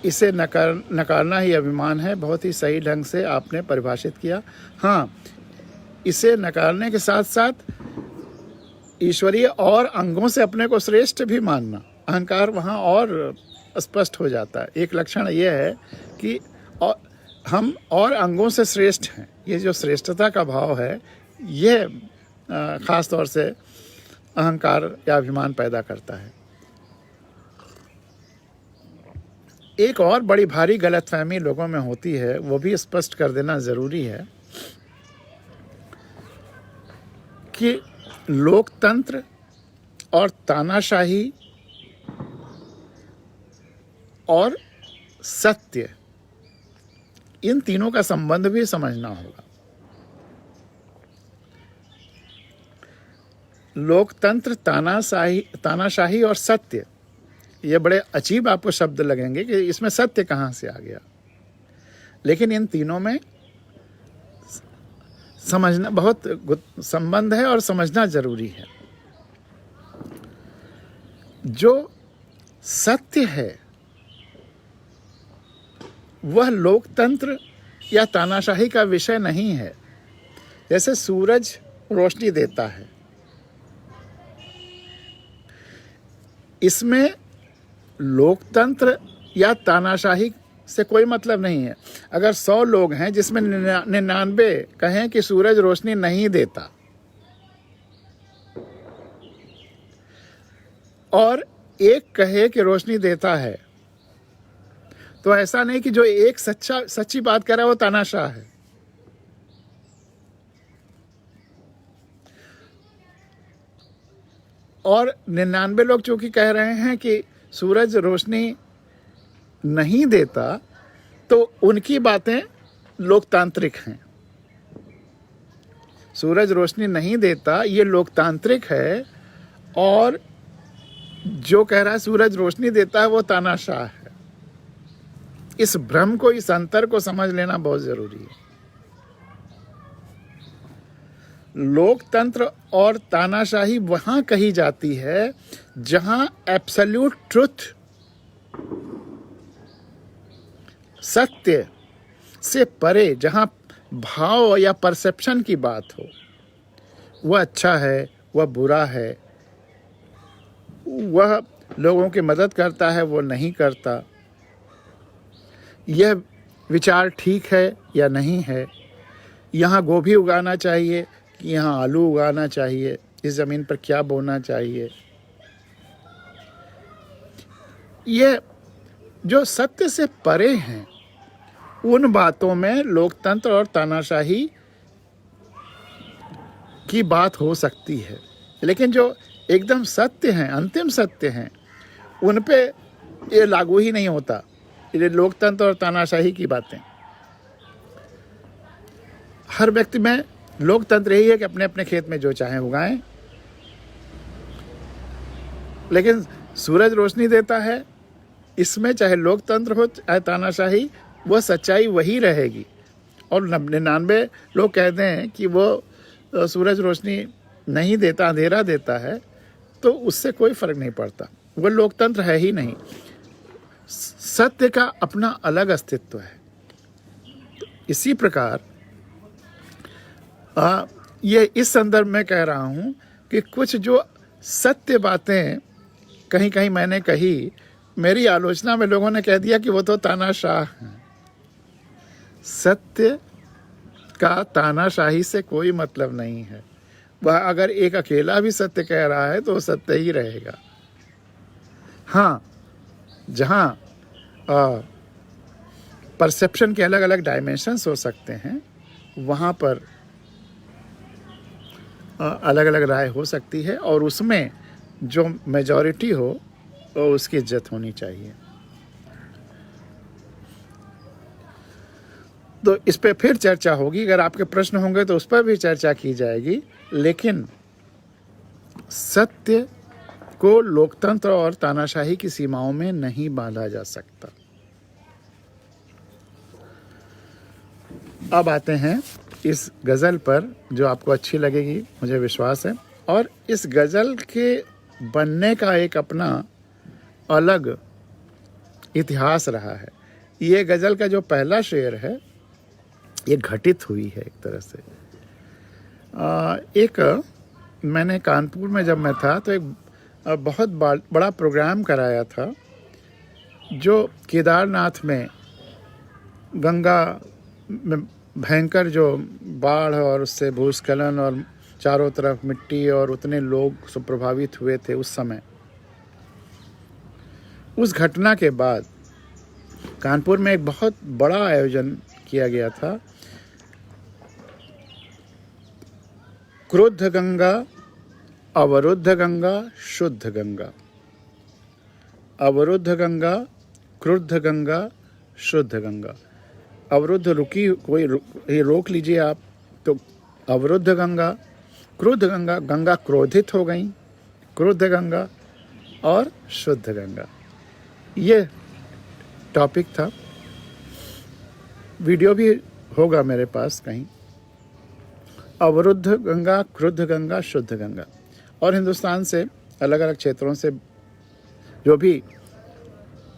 इसे नकारना ही अभिमान है। बहुत ही सही ढंग से आपने परिभाषित किया। हाँ, इसे नकारने के साथ साथ ईश्वरीय और अंगों से अपने को श्रेष्ठ भी मानना, अहंकार वहाँ और स्पष्ट हो जाता है। एक लक्षण यह है कि हम और अंगों से श्रेष्ठ हैं। ये जो श्रेष्ठता का भाव है, ये ख़ास तौर से अहंकार या अभिमान पैदा करता है। एक और बड़ी भारी गलतफहमी लोगों में होती है, वो भी स्पष्ट कर देना ज़रूरी है कि लोकतंत्र और तानाशाही और सत्य, इन तीनों का संबंध भी समझना होगा। लोकतंत्र, तानाशाही और सत्य, ये बड़े अजीब आपको शब्द लगेंगे कि इसमें सत्य कहाँ से आ गया, लेकिन इन तीनों में समझना बहुत संबंध है और समझना जरूरी है। जो सत्य है वह लोकतंत्र या तानाशाही का विषय नहीं है। जैसे सूरज रोशनी देता है, इसमें लोकतंत्र या तानाशाही से कोई मतलब नहीं है। अगर 100 लोग हैं जिसमें 99 कहें कि सूरज रोशनी नहीं देता और एक कहे कि रोशनी देता है, तो ऐसा नहीं कि जो एक सच्ची बात कह रहा है वो तानाशाह है। और 99 लोग चूंकि कह रहे हैं कि सूरज रोशनी नहीं देता तो उनकी बातें लोकतांत्रिक हैं। सूरज रोशनी नहीं देता ये लोकतांत्रिक है, और जो कह रहा है सूरज रोशनी देता है वो तानाशाह है। इस भ्रम को, इस अंतर को समझ लेना बहुत जरूरी है। लोकतंत्र और तानाशाही वहां कही जाती है जहां एब्सोल्यूट ट्रुथ, सत्य से परे, जहां भाव या परसेप्शन की बात हो, वह अच्छा है, वह बुरा है, वह लोगों की मदद करता है, वो नहीं करता, यह विचार ठीक है या नहीं है, यहाँ गोभी उगाना चाहिए कि यहाँ आलू उगाना चाहिए, इस ज़मीन पर क्या बोना चाहिए, ये जो सत्य से परे हैं, उन बातों में लोकतंत्र और तानाशाही की बात हो सकती है। लेकिन जो एकदम सत्य हैं, अंतिम सत्य हैं, उन पे ये लागू ही नहीं होता, ये लोकतंत्र और तानाशाही की बातें। हर व्यक्ति में लोकतंत्र यही है कि अपने अपने खेत में जो चाहें उगाएं, लेकिन सूरज रोशनी देता है, इसमें चाहे लोकतंत्र हो चाहे तानाशाही, वह सच्चाई वही रहेगी। और 99 लोग कहते हैं कि वो सूरज रोशनी नहीं देता, अंधेरा देता है, तो उससे कोई फर्क नहीं पड़ता, वह लोकतंत्र है ही नहीं। सत्य का अपना अलग अस्तित्व है। तो इसी प्रकार ये इस संदर्भ में कह रहा हूँ कि कुछ जो सत्य बातें कहीं कहीं मैंने कही, मेरी आलोचना में लोगों ने कह दिया कि वो तो तानाशाह हैं। सत्य का तानाशाही से कोई मतलब नहीं है। वह अगर एक अकेला भी सत्य कह रहा है तो सत्य ही रहेगा। हाँ, जहाँ परसेप्शन के अलग अलग डायमेंशंस हो सकते हैं, वहाँ पर अलग अलग राय हो सकती है, और उसमें जो मेजॉरिटी हो तो उसकी इज्जत होनी चाहिए। तो इस पे फिर चर्चा होगी, अगर आपके प्रश्न होंगे तो उस पर भी चर्चा की जाएगी, लेकिन सत्य को लोकतंत्र और तानाशाही की सीमाओं में नहीं बांधा जा सकता। अब आते हैं इस गज़ल पर, जो आपको अच्छी लगेगी मुझे विश्वास है, और इस गज़ल के बनने का एक अपना अलग इतिहास रहा है। ये गज़ल का जो पहला शेर है, ये घटित हुई है एक तरह से। मैंने कानपुर में जब मैं था तो एक बहुत बड़ा प्रोग्राम कराया था, जो केदारनाथ में गंगा में भयंकर जो बाढ़ और उससे भूस्खलन और चारों तरफ मिट्टी और उतने लोग सब प्रभावित हुए थे उस समय। उस घटना के बाद कानपुर में एक बहुत बड़ा आयोजन किया गया था। क्रुद्ध गंगा, अवरुद्ध गंगा, शुद्ध गंगा। अवरुद्ध गंगा, क्रुद्ध गंगा, शुद्ध गंगा। अवरुद्ध रुकी, कोई रोक लीजिए आप, तो अवरुद्ध गंगा, क्रुद्ध गंगा, गंगा क्रोधित हो गई, क्रुद्ध गंगा और शुद्ध गंगा। ये टॉपिक था। वीडियो भी होगा मेरे पास कहीं। अवरुद्ध गंगा, क्रुद्ध गंगा, शुद्ध गंगा। और हिंदुस्तान से अलग अलग क्षेत्रों से जो भी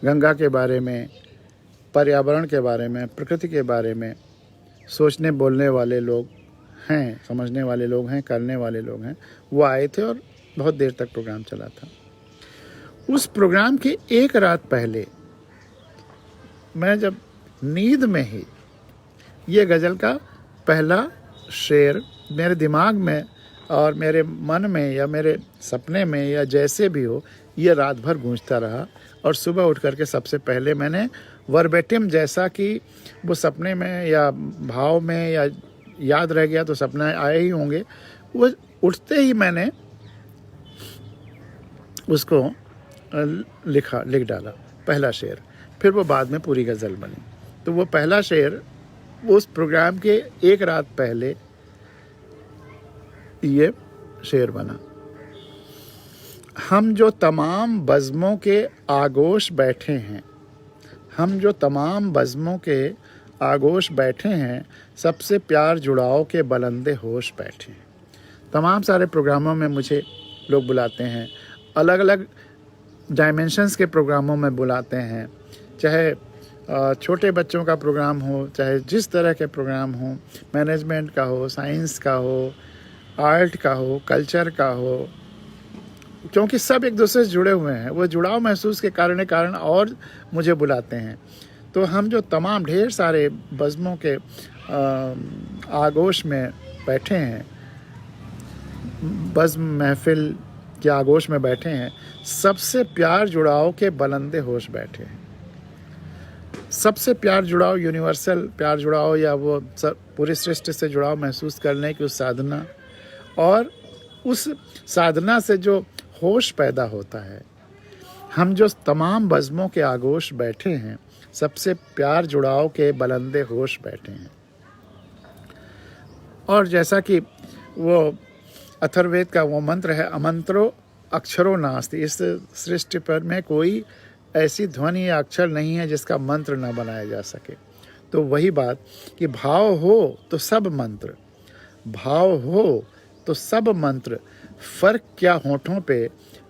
गंगा के बारे में, पर्यावरण के बारे में, प्रकृति के बारे में सोचने बोलने वाले लोग हैं, समझने वाले लोग हैं, करने वाले लोग हैं, वो आए थे और बहुत देर तक प्रोग्राम चला था। उस प्रोग्राम के एक रात पहले मैं जब नींद में ही ये गज़ल का पहला शेर मेरे दिमाग में और मेरे मन में या मेरे सपने में या जैसे भी हो, ये रात भर गूंजता रहा। और सुबह उठ करके सबसे पहले मैंने वर्बेटिम, जैसा कि वो सपने में या भाव में या याद रह गया तो सपना आए ही होंगे, वो उठते ही मैंने उसको लिख डाला, पहला शेर। फिर वो बाद में पूरी गज़ल बनी। तो वो पहला शेर उस प्रोग्राम के एक रात पहले ये शेर बना। हम जो तमाम बज़्मों के आगोश बैठे हैं, हम जो तमाम बज़्मों के आगोश बैठे हैं, सबसे प्यार जुड़ाव के बुलंदे होश बैठे हैं। तमाम सारे प्रोग्रामों में मुझे लोग बुलाते हैं, अलग अलग डायमेंशंस के प्रोग्रामों में बुलाते हैं, चाहे छोटे बच्चों का प्रोग्राम हो, चाहे जिस तरह के प्रोग्राम हो, मैनेजमेंट का हो, साइंस का हो, आर्ट का हो, कल्चर का हो, क्योंकि सब एक दूसरे से जुड़े हुए हैं। वो जुड़ाव महसूस के कारण और मुझे बुलाते हैं। तो हम जो तमाम ढेर सारे बज़्मों के आगोश में बैठे हैं, बज़्म महफ़िल के आगोश में बैठे हैं, सबसे प्यार जुड़ाव के बुलंदे होश बैठे हैं। सबसे प्यार जुड़ाव, यूनिवर्सल प्यार जुड़ाव, या वो सब पूरी सृष्टि से जुड़ाव महसूस करने की उस साधना, और उस साधना से जो होश पैदा होता है। हम जो तमाम बज़्मों के आगोश बैठे हैं, सबसे प्यार जुड़ाव के बुलंदे होश बैठे हैं। और जैसा कि वो अथर्ववेद का वो मंत्र है, अमंत्रो अक्षरो नास्ति, इस सृष्टि पर में कोई ऐसी ध्वनि या अक्षर नहीं है जिसका मंत्र न बनाया जा सके। तो वही बात कि भाव हो तो सब मंत्र, भाव हो तो सब मंत्र, फ़र्क क्या होठों पे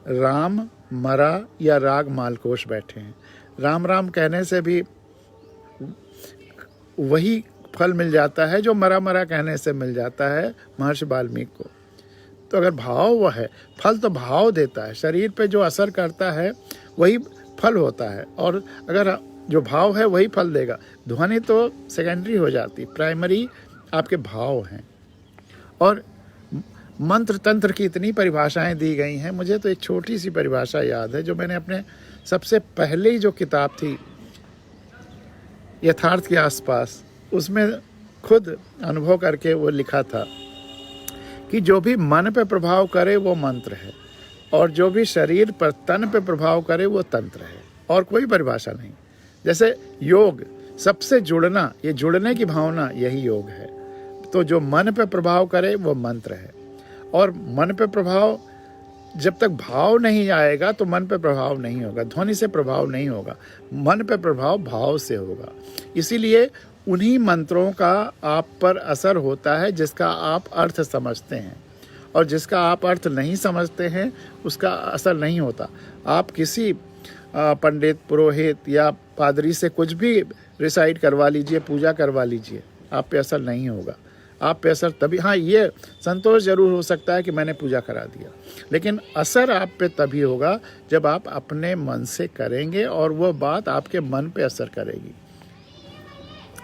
राम मरा या राग मालकोश बैठे हैं। राम राम कहने से भी वही फल मिल जाता है जो मरा मरा कहने से मिल जाता है महर्षि वाल्मीकि को। तो अगर भाव वह है, फल तो भाव देता है, शरीर पे जो असर करता है वही फल होता है, और अगर जो भाव है वही फल देगा। ध्वनि तो सेकेंडरी हो जाती, प्राइमरी आपके भाव हैं। और मंत्र तंत्र की इतनी परिभाषाएं दी गई हैं। मुझे तो एक छोटी सी परिभाषा याद है जो मैंने अपने सबसे पहले जो किताब थी यथार्थ के आसपास, उसमें खुद अनुभव करके वो लिखा था कि जो भी मन पे प्रभाव करे वो मंत्र है, और जो भी शरीर पर तन पे प्रभाव करे वो तंत्र है, और कोई परिभाषा नहीं। जैसे योग, सबसे जुड़ना, ये जुड़ने की भावना, यही योग है। तो जो मन पे प्रभाव करे वो मंत्र है, और मन पे प्रभाव, जब तक भाव नहीं आएगा तो मन पे प्रभाव नहीं होगा, ध्वनि से प्रभाव नहीं होगा, मन पे प्रभाव भाव से होगा। इसीलिए उन्हीं मंत्रों का आप पर असर होता है जिसका आप अर्थ समझते हैं, और जिसका आप अर्थ नहीं समझते हैं उसका असर नहीं होता। आप किसी पंडित, पुरोहित या पादरी से कुछ भी रिसाइट करवा लीजिए, पूजा करवा लीजिए, आप पे असर नहीं होगा। आप पे असर तभी, हाँ ये संतोष जरूर हो सकता है कि मैंने पूजा करा दिया, लेकिन असर आप पे तभी होगा जब आप अपने मन से करेंगे और वो बात आपके मन पे असर करेगी।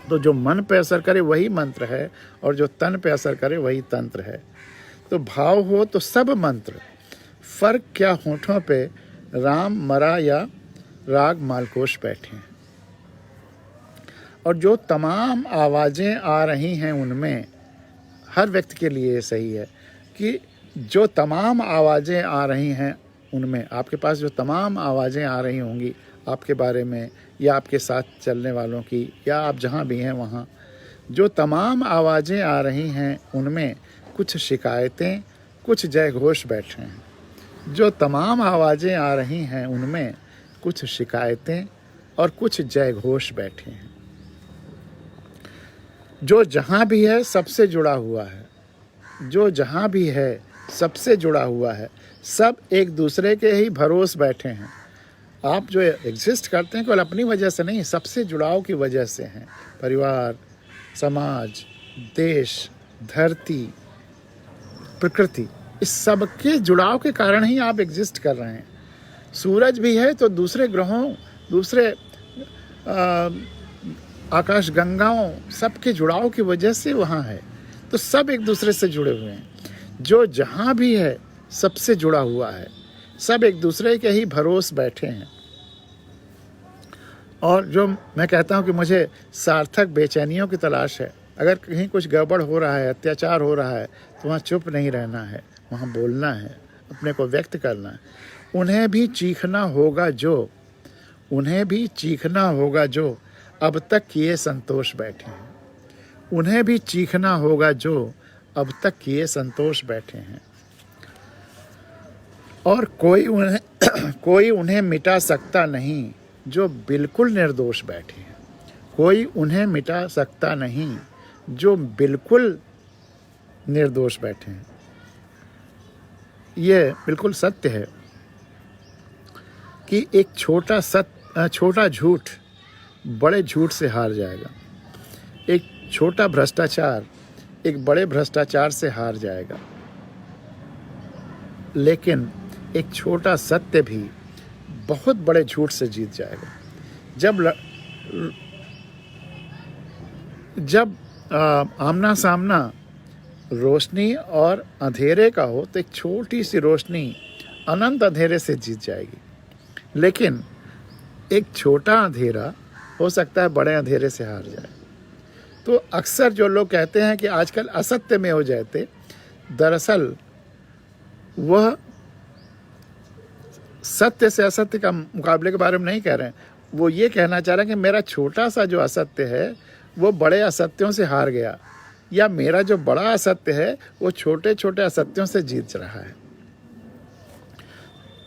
तो जो मन पे असर करे वही मंत्र है, और जो तन पे असर करे वही तंत्र है। तो भाव हो तो सब मंत्र, फर्क क्या होठों पे राम मरा या राग मालकोश बैठे हैं। और जो तमाम आवाज़ें आ रही हैं उनमें, हर व्यक्ति के लिए सही है कि जो तमाम आवाज़ें आ रही हैं उनमें, आपके पास जो तमाम आवाज़ें आ रही होंगी आपके बारे में, या आपके साथ चलने वालों की, या आप जहाँ भी हैं वहाँ, जो तमाम आवाज़ें आ रही हैं उनमें कुछ शिकायतें, कुछ जय घोष बैठे हैं। जो तमाम आवाज़ें आ रही हैं उनमें कुछ शिकायतें और कुछ जय घोष बैठे हैं। जो जहाँ भी है सबसे जुड़ा हुआ है, जो जहाँ भी है सबसे जुड़ा हुआ है, सब एक दूसरे के ही भरोस बैठे हैं। आप जो एग्जिस्ट करते हैं केवल अपनी वजह से नहीं, सबसे जुड़ाव की वजह से हैं। परिवार, समाज, देश, धरती, प्रकृति, इस सब के जुड़ाव के कारण ही आप एग्जिस्ट कर रहे हैं। सूरज भी है तो दूसरे ग्रहों, दूसरे आकाश गंगाओं, सबके जुड़ाव की वजह से वहाँ है। तो सब एक दूसरे से जुड़े हुए हैं। जो जहाँ भी है सबसे जुड़ा हुआ है, सब एक दूसरे के ही भरोस बैठे हैं। और जो मैं कहता हूँ कि मुझे सार्थक बेचैनियों की तलाश है। अगर कहीं कुछ गड़बड़ हो रहा है, अत्याचार हो रहा है, तो वहाँ चुप नहीं रहना है, वहाँ बोलना है, अपने को व्यक्त करना है। उन्हें भी चीखना होगा जो, उन्हें भी चीखना होगा जो अब तक किए संतोष बैठे हैं। उन्हें भी चीखना होगा जो अब तक किए संतोष बैठे हैं। और कोई उन्हें मिटा सकता नहीं जो बिल्कुल निर्दोष बैठे हैं। कोई उन्हें मिटा सकता नहीं जो बिल्कुल निर्दोष बैठे हैं। ये बिल्कुल सत्य है कि एक छोटा झूठ बड़े झूठ से हार जाएगा। एक छोटा भ्रष्टाचार एक बड़े भ्रष्टाचार से हार जाएगा। लेकिन एक छोटा सत्य भी बहुत बड़े झूठ से जीत जाएगा। जब आमना सामना रोशनी और अंधेरे का हो तो एक छोटी सी रोशनी अनंत अंधेरे से जीत जाएगी। लेकिन एक छोटा अंधेरा हो सकता है बड़े अंधेरे से हार जाए। तो अक्सर जो लोग कहते हैं कि आजकल असत्य में हो जाते, दरअसल वह सत्य से असत्य का मुकाबले के बारे में नहीं कह रहे हैं। वो ये कहना चाह रहे हैं कि मेरा छोटा सा जो असत्य है वो बड़े असत्यों से हार गया, या मेरा जो बड़ा असत्य है वो छोटे छोटे असत्यों से जीत रहा है।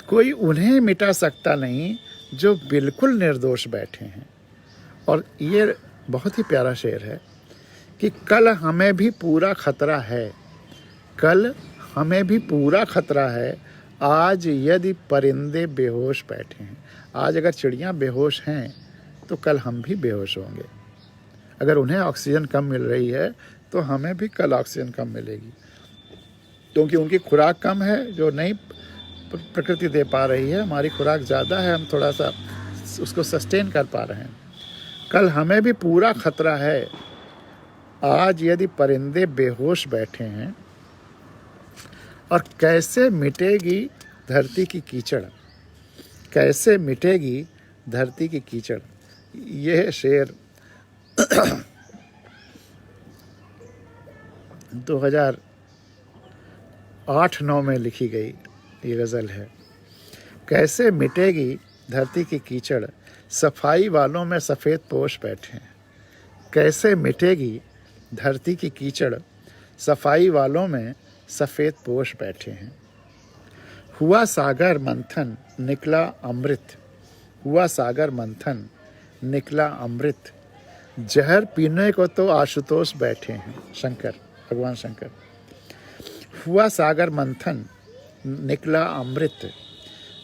कोई उन्हें मिटा सकता नहीं जो बिल्कुल निर्दोष बैठे हैं। और ये बहुत ही प्यारा शेर है कि कल हमें भी पूरा खतरा है, कल हमें भी पूरा खतरा है, आज यदि परिंदे बेहोश बैठे हैं। आज अगर चिड़ियाँ बेहोश हैं तो कल हम भी बेहोश होंगे। अगर उन्हें ऑक्सीजन कम मिल रही है तो हमें भी कल ऑक्सीजन कम मिलेगी, क्योंकि उनकी खुराक कम है जो नहीं प्रकृति दे पा रही है। हमारी खुराक ज़्यादा है, हम थोड़ा सा उसको सस्टेन कर पा रहे हैं। कल हमें भी पूरा खतरा है, आज यदि परिंदे बेहोश बैठे हैं। और कैसे मिटेगी धरती की कीचड़, कैसे मिटेगी धरती की कीचड़। यह शेर 2008-9 में लिखी गई ये गज़ल है। कैसे मिटेगी धरती की कीचड़, सफाई वालों में सफ़ेद पोश बैठे हैं। कैसे मिटेगी धरती की कीचड़, सफाई वालों में सफ़ेद पोश बैठे हैं। हुआ सागर मंथन निकला अमृत, हुआ सागर मंथन निकला अमृत, जहर पीने को तो आशुतोष बैठे हैं। शंकर, भगवान शंकर। हुआ सागर मंथन निकला अमृत,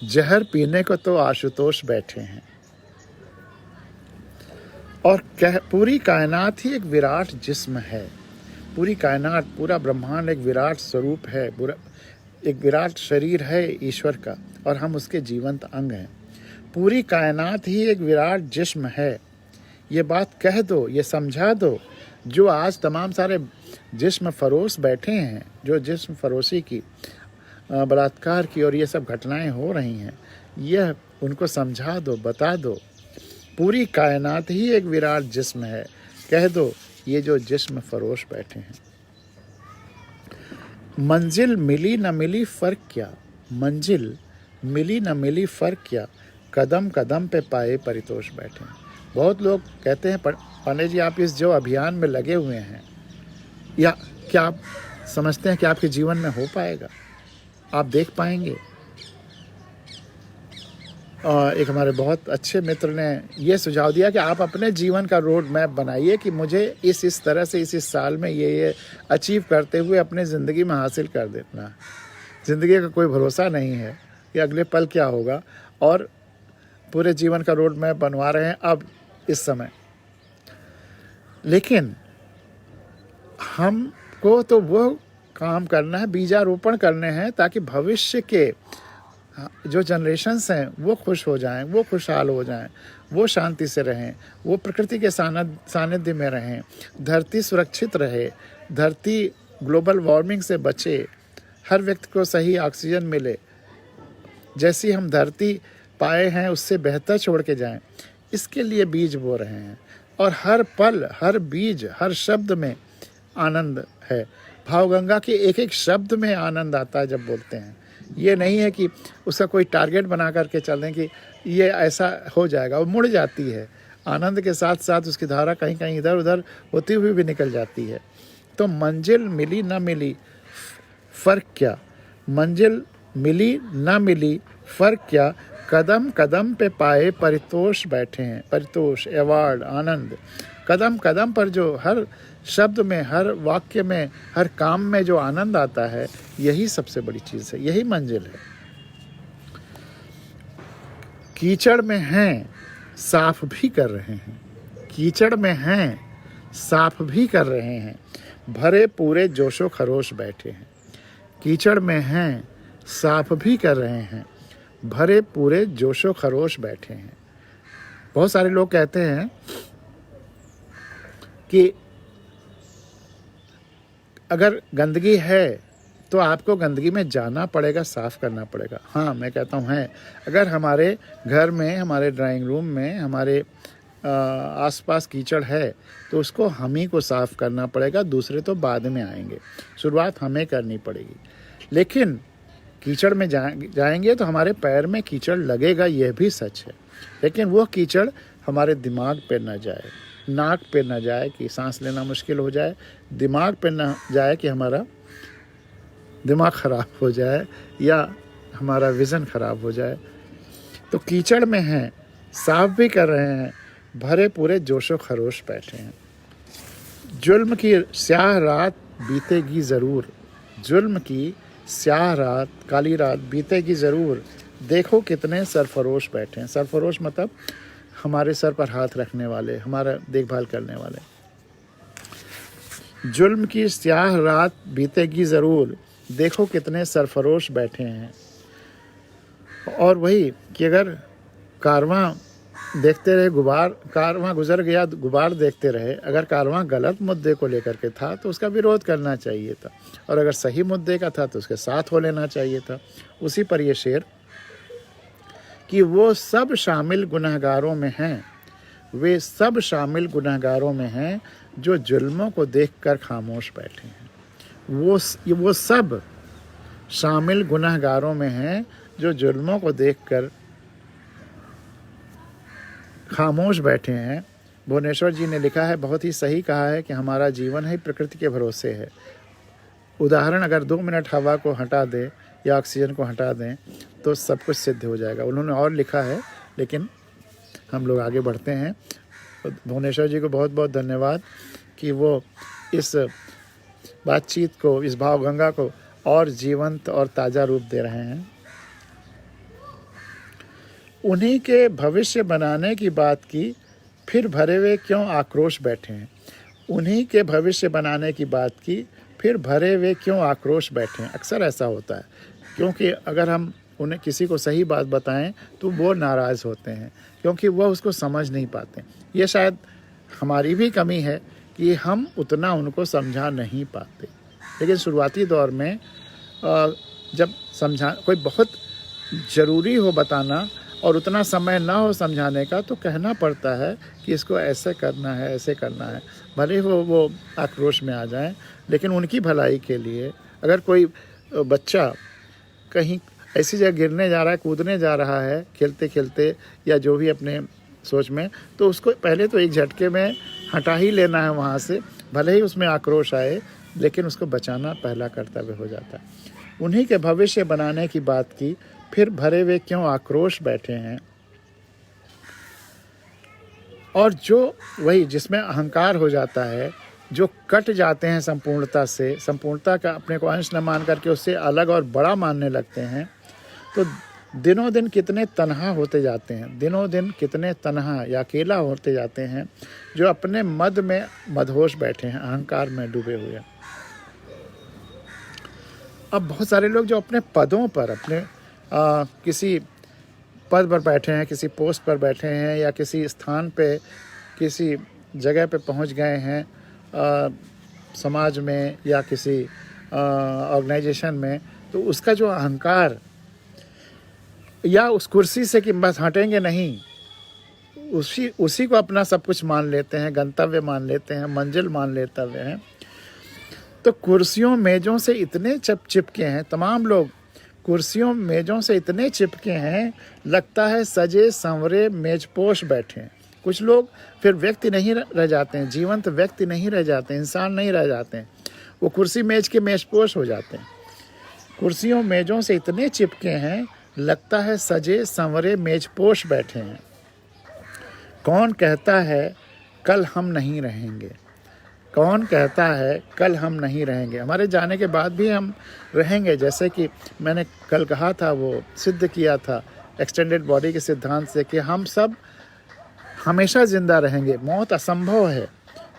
जहर पीने को तो आशुतोष बैठे हैं। और पूरी कायनात ही एक विराट जिस्म है। पूरी कायनात, पूरा ब्रह्मांड एक विराट स्वरूप है, एक विराट शरीर है ईश्वर का, और हम उसके जीवंत अंग हैं। पूरी कायनात ही एक विराट जिस्म है। ये बात कह दो, ये समझा दो जो आज तमाम सारे जिस्म फरोश बैठे हैं, जो जिस्म फरोशी की, बलात्कार की और ये सब घटनाएं हो रही हैं, यह उनको समझा दो, बता दो। पूरी कायनात ही एक विराट जिस्म है, कह दो ये जो जिस्म फरोश बैठे हैं। मंजिल मिली न मिली फ़र्क क्या, मंजिल मिली न मिली फ़र्क क्या, कदम कदम पे पाए परितोष बैठे हैं। बहुत लोग कहते हैं पांडे जी आप इस जो अभियान में लगे हुए हैं, या क्या आप समझते हैं कि आपके जीवन में हो पाएगा, आप देख पाएंगे? एक हमारे बहुत अच्छे मित्र ने ये सुझाव दिया कि आप अपने जीवन का रोड मैप बनाइए कि मुझे इस तरह से इस साल में ये अचीव करते हुए अपने ज़िंदगी में हासिल कर देना। ज़िंदगी का कोई भरोसा नहीं है कि अगले पल क्या होगा, और पूरे जीवन का रोड मैप बनवा रहे हैं अब इस समय। लेकिन हमको तो वो काम करना है, बीजारोपण करने हैं, ताकि भविष्य के जो जनरेशन्स हैं वो खुश हो जाएं, वो खुशहाल हो जाएं, वो शांति से रहें, वो प्रकृति के सानिध्य में रहें, धरती सुरक्षित रहे, धरती ग्लोबल वार्मिंग से बचे, हर व्यक्ति को सही ऑक्सीजन मिले, जैसी हम धरती पाए हैं उससे बेहतर छोड़ के जाएं। इसके लिए बीज बो रहे हैं, और हर पल, हर बीज, हर शब्द में आनंद है। भावगंगा के एक एक शब्द में आनंद आता है जब बोलते हैं ये नहीं है कि उसका कोई टारगेट बना करके चलें कि ये ऐसा हो जाएगा, वो मुड़ जाती है। आनंद के साथ साथ उसकी धारा कहीं कहीं इधर उधर होती हुई भी निकल जाती है। तो मंजिल मिली न मिली फ़र्क क्या, मंजिल मिली न मिली फ़र्क क्या, कदम कदम पे पाए परितोष बैठे हैं। परितोष, अवार्ड, आनंद, कदम कदम पर जो हर शब्द में, हर वाक्य में, हर काम में जो आनंद आता है, यही सबसे बड़ी चीज़ है, यही मंजिल है। कीचड़ में हैं, साफ भी कर रहे हैं। कीचड़ में हैं, साफ भी कर रहे हैं, भरे पूरे जोशो खरोश बैठे हैं। कीचड़ में हैं, साफ भी कर रहे हैं, भरे पूरे जोशो खरोश बैठे हैं। बहुत सारे लोग कहते हैं कि अगर गंदगी है तो आपको गंदगी में जाना पड़ेगा, साफ़ करना पड़ेगा। हाँ, मैं कहता हूँ है। अगर हमारे घर में, हमारे ड्राइंग रूम में, हमारे आसपास कीचड़ है तो उसको हम ही को साफ़ करना पड़ेगा, दूसरे तो बाद में आएंगे। शुरुआत हमें करनी पड़ेगी। लेकिन कीचड़ में जाएंगे तो हमारे पैर में कीचड़ लगेगा, यह भी सच है। लेकिन वो कीचड़ हमारे दिमाग पे न जाए, नाक पे न जाए कि सांस लेना मुश्किल हो जाए, दिमाग पे न जाए कि हमारा दिमाग ख़राब हो जाए या हमारा विज़न ख़राब हो जाए। तो कीचड़ में हैं, साफ भी कर रहे हैं, भरे पूरे जोशो खरोश बैठे हैं। जुल्म की स्याह रात बीतेगी ज़रूर, जुल्म की स्याह रात, काली रात बीतेगी ज़रूर, देखो कितने सरफरोश बैठे हैं। सरफरोश मतलब हमारे सर पर हाथ रखने वाले, हमारा देखभाल करने वाले। जुल्म की स्याह रात बीतेगी ज़रूर, देखो कितने सरफरोश बैठे हैं। और वही कि अगर कारवां देखते रहे, कारवां गुजर गया, गुबार देखते रहे। अगर कारवां गलत मुद्दे को लेकर के था तो उसका विरोध करना चाहिए था, और अगर सही मुद्दे का था तो उसके साथ हो लेना चाहिए था। उसी पर ये शेर कि वो सब शामिल गुनहगारों में हैं, वे सब शामिल गुनहगारों में हैं जो जुल्मों को देखकर खामोश बैठे हैं। वो सब शामिल गुनहगारों में हैं जो जुल्मों को देखकर खामोश बैठे हैं। भुवनेश्वर जी ने लिखा है, बहुत ही सही कहा है कि हमारा जीवन ही प्रकृति के भरोसे है। उदाहरण, अगर 2 मिनट हवा को हटा दें या ऑक्सीजन को हटा दें तो सब कुछ सिद्ध हो जाएगा। उन्होंने और लिखा है, लेकिन हम लोग आगे बढ़ते हैं। भुवनेश्वर जी को बहुत बहुत धन्यवाद कि वो इस बातचीत को, इस भावगंगा को और जीवंत और ताज़ा रूप दे रहे हैं। उन्हीं के भविष्य बनाने की बात की, फिर भरे हुए क्यों आक्रोश बैठे हैं। उन्हीं के भविष्य बनाने की बात की, फिर भरे हुए क्यों आक्रोश बैठे हैं। अक्सर ऐसा होता है, क्योंकि अगर हम उन्हें किसी को सही बात बताएं तो वो नाराज़ होते हैं, क्योंकि वह उसको समझ नहीं पाते। ये शायद हमारी भी कमी है कि हम उतना उनको समझा नहीं पाते। लेकिन शुरुआती दौर में जब कोई बहुत ज़रूरी हो बताना और उतना समय ना हो समझाने का, तो कहना पड़ता है कि इसको ऐसे करना है, ऐसे करना है। भले ही वो आक्रोश में आ जाएं, लेकिन उनकी भलाई के लिए। अगर कोई बच्चा कहीं ऐसी जगह गिरने जा रहा है, कूदने जा रहा है खेलते खेलते या जो भी अपने सोच में, तो उसको पहले तो एक झटके में हटा ही लेना है वहाँ से, भले ही उसमें आक्रोश आए, लेकिन उसको बचाना पहला कर्तव्य हो जाता है। उन्हीं के भविष्य बनाने की बात की, फिर भरे हुए क्यों आक्रोश बैठे हैं। और जो वही जिसमें अहंकार हो जाता है, जो कट जाते हैं संपूर्णता से, संपूर्णता का अपने को अंश न मान करके उससे अलग और बड़ा मानने लगते हैं, तो दिनों दिन कितने तन्हा होते जाते हैं, दिनों दिन कितने तन्हा या अकेला होते जाते हैं, जो अपने मद में मदहोश बैठे हैं, अहंकार में डूबे हुए हैं। अब बहुत सारे लोग जो अपने पदों पर, अपने किसी पद पर बैठे हैं, किसी पोस्ट पर बैठे हैं या किसी स्थान पे, किसी जगह पे पहुंच गए हैं समाज में या किसी ऑर्गेनाइजेशन में, तो उसका जो अहंकार या उस कुर्सी से कि बस हटेंगे नहीं, उसी को अपना सब कुछ मान लेते हैं, गंतव्य मान लेते हैं, मंजिल मान लेते हैं। तो कुर्सियों मेजों से इतने चिपके हैं, तमाम लोग कुर्सियों मेजों से इतने चिपके हैं, लगता है सजे संवरे मेजपोश बैठे हैं। कुछ लोग फिर व्यक्ति नहीं रह जाते हैं, जीवंत व्यक्ति नहीं रह जाते, इंसान नहीं रह जाते हैं, वो कुर्सी मेज के मेजपोश हो जाते हैं। कुर्सियों मेजों से इतने चिपके हैं, लगता है सजे संवरे मेजपोश बैठे हैं। कौन कहता है कल हम नहीं रहेंगे? कौन कहता है कल हम नहीं रहेंगे? हमारे जाने के बाद भी हम रहेंगे। जैसे कि मैंने कल कहा था, वो सिद्ध किया था एक्सटेंडेड बॉडी के सिद्धांत से कि हम सब हमेशा ज़िंदा रहेंगे, मौत असंभव है।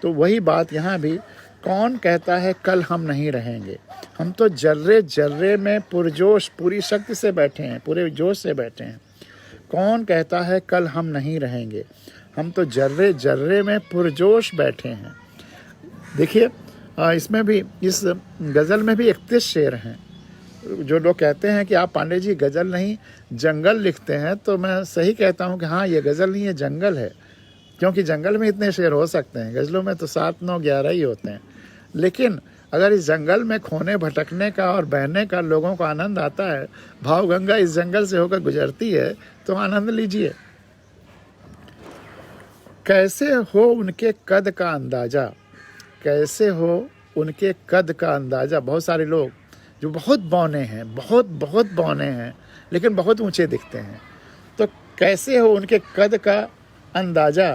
तो वही बात यहाँ भी, कौन कहता है कल हम नहीं रहेंगे? हम तो जर्रे जर्रे में पुरजोश, पूरी शक्ति से बैठे हैं, पूरे जोश से बैठे हैं। कौन कहता है कल हम नहीं रहेंगे? हम तो जर्रे जर्रे में पुरजोश बैठे हैं। देखिए, इसमें भी, इस गज़ल में भी 31 शेर हैं। जो लोग कहते हैं कि आप पांडे जी गज़ल नहीं जंगल लिखते हैं, तो मैं सही कहता हूँ कि हाँ, ये गज़ल नहीं, ये जंगल है। क्योंकि जंगल में इतने शेर हो सकते हैं, गज़लों में तो 7, 9, 11 ही होते हैं। लेकिन अगर इस जंगल में खोने भटकने का और बहने का लोगों को आनंद आता है, भाव गंगा इस जंगल से होकर गुजरती है, तो आनंद लीजिए। कैसे हो उनके कद का अंदाज़ा, कैसे हो उनके कद का अंदाज़ा। बहुत सारे लोग जो बहुत बौने हैं, बहुत बहुत बौने हैं, लेकिन बहुत ऊंचे दिखते हैं। तो कैसे हो उनके कद का अंदाज़ा,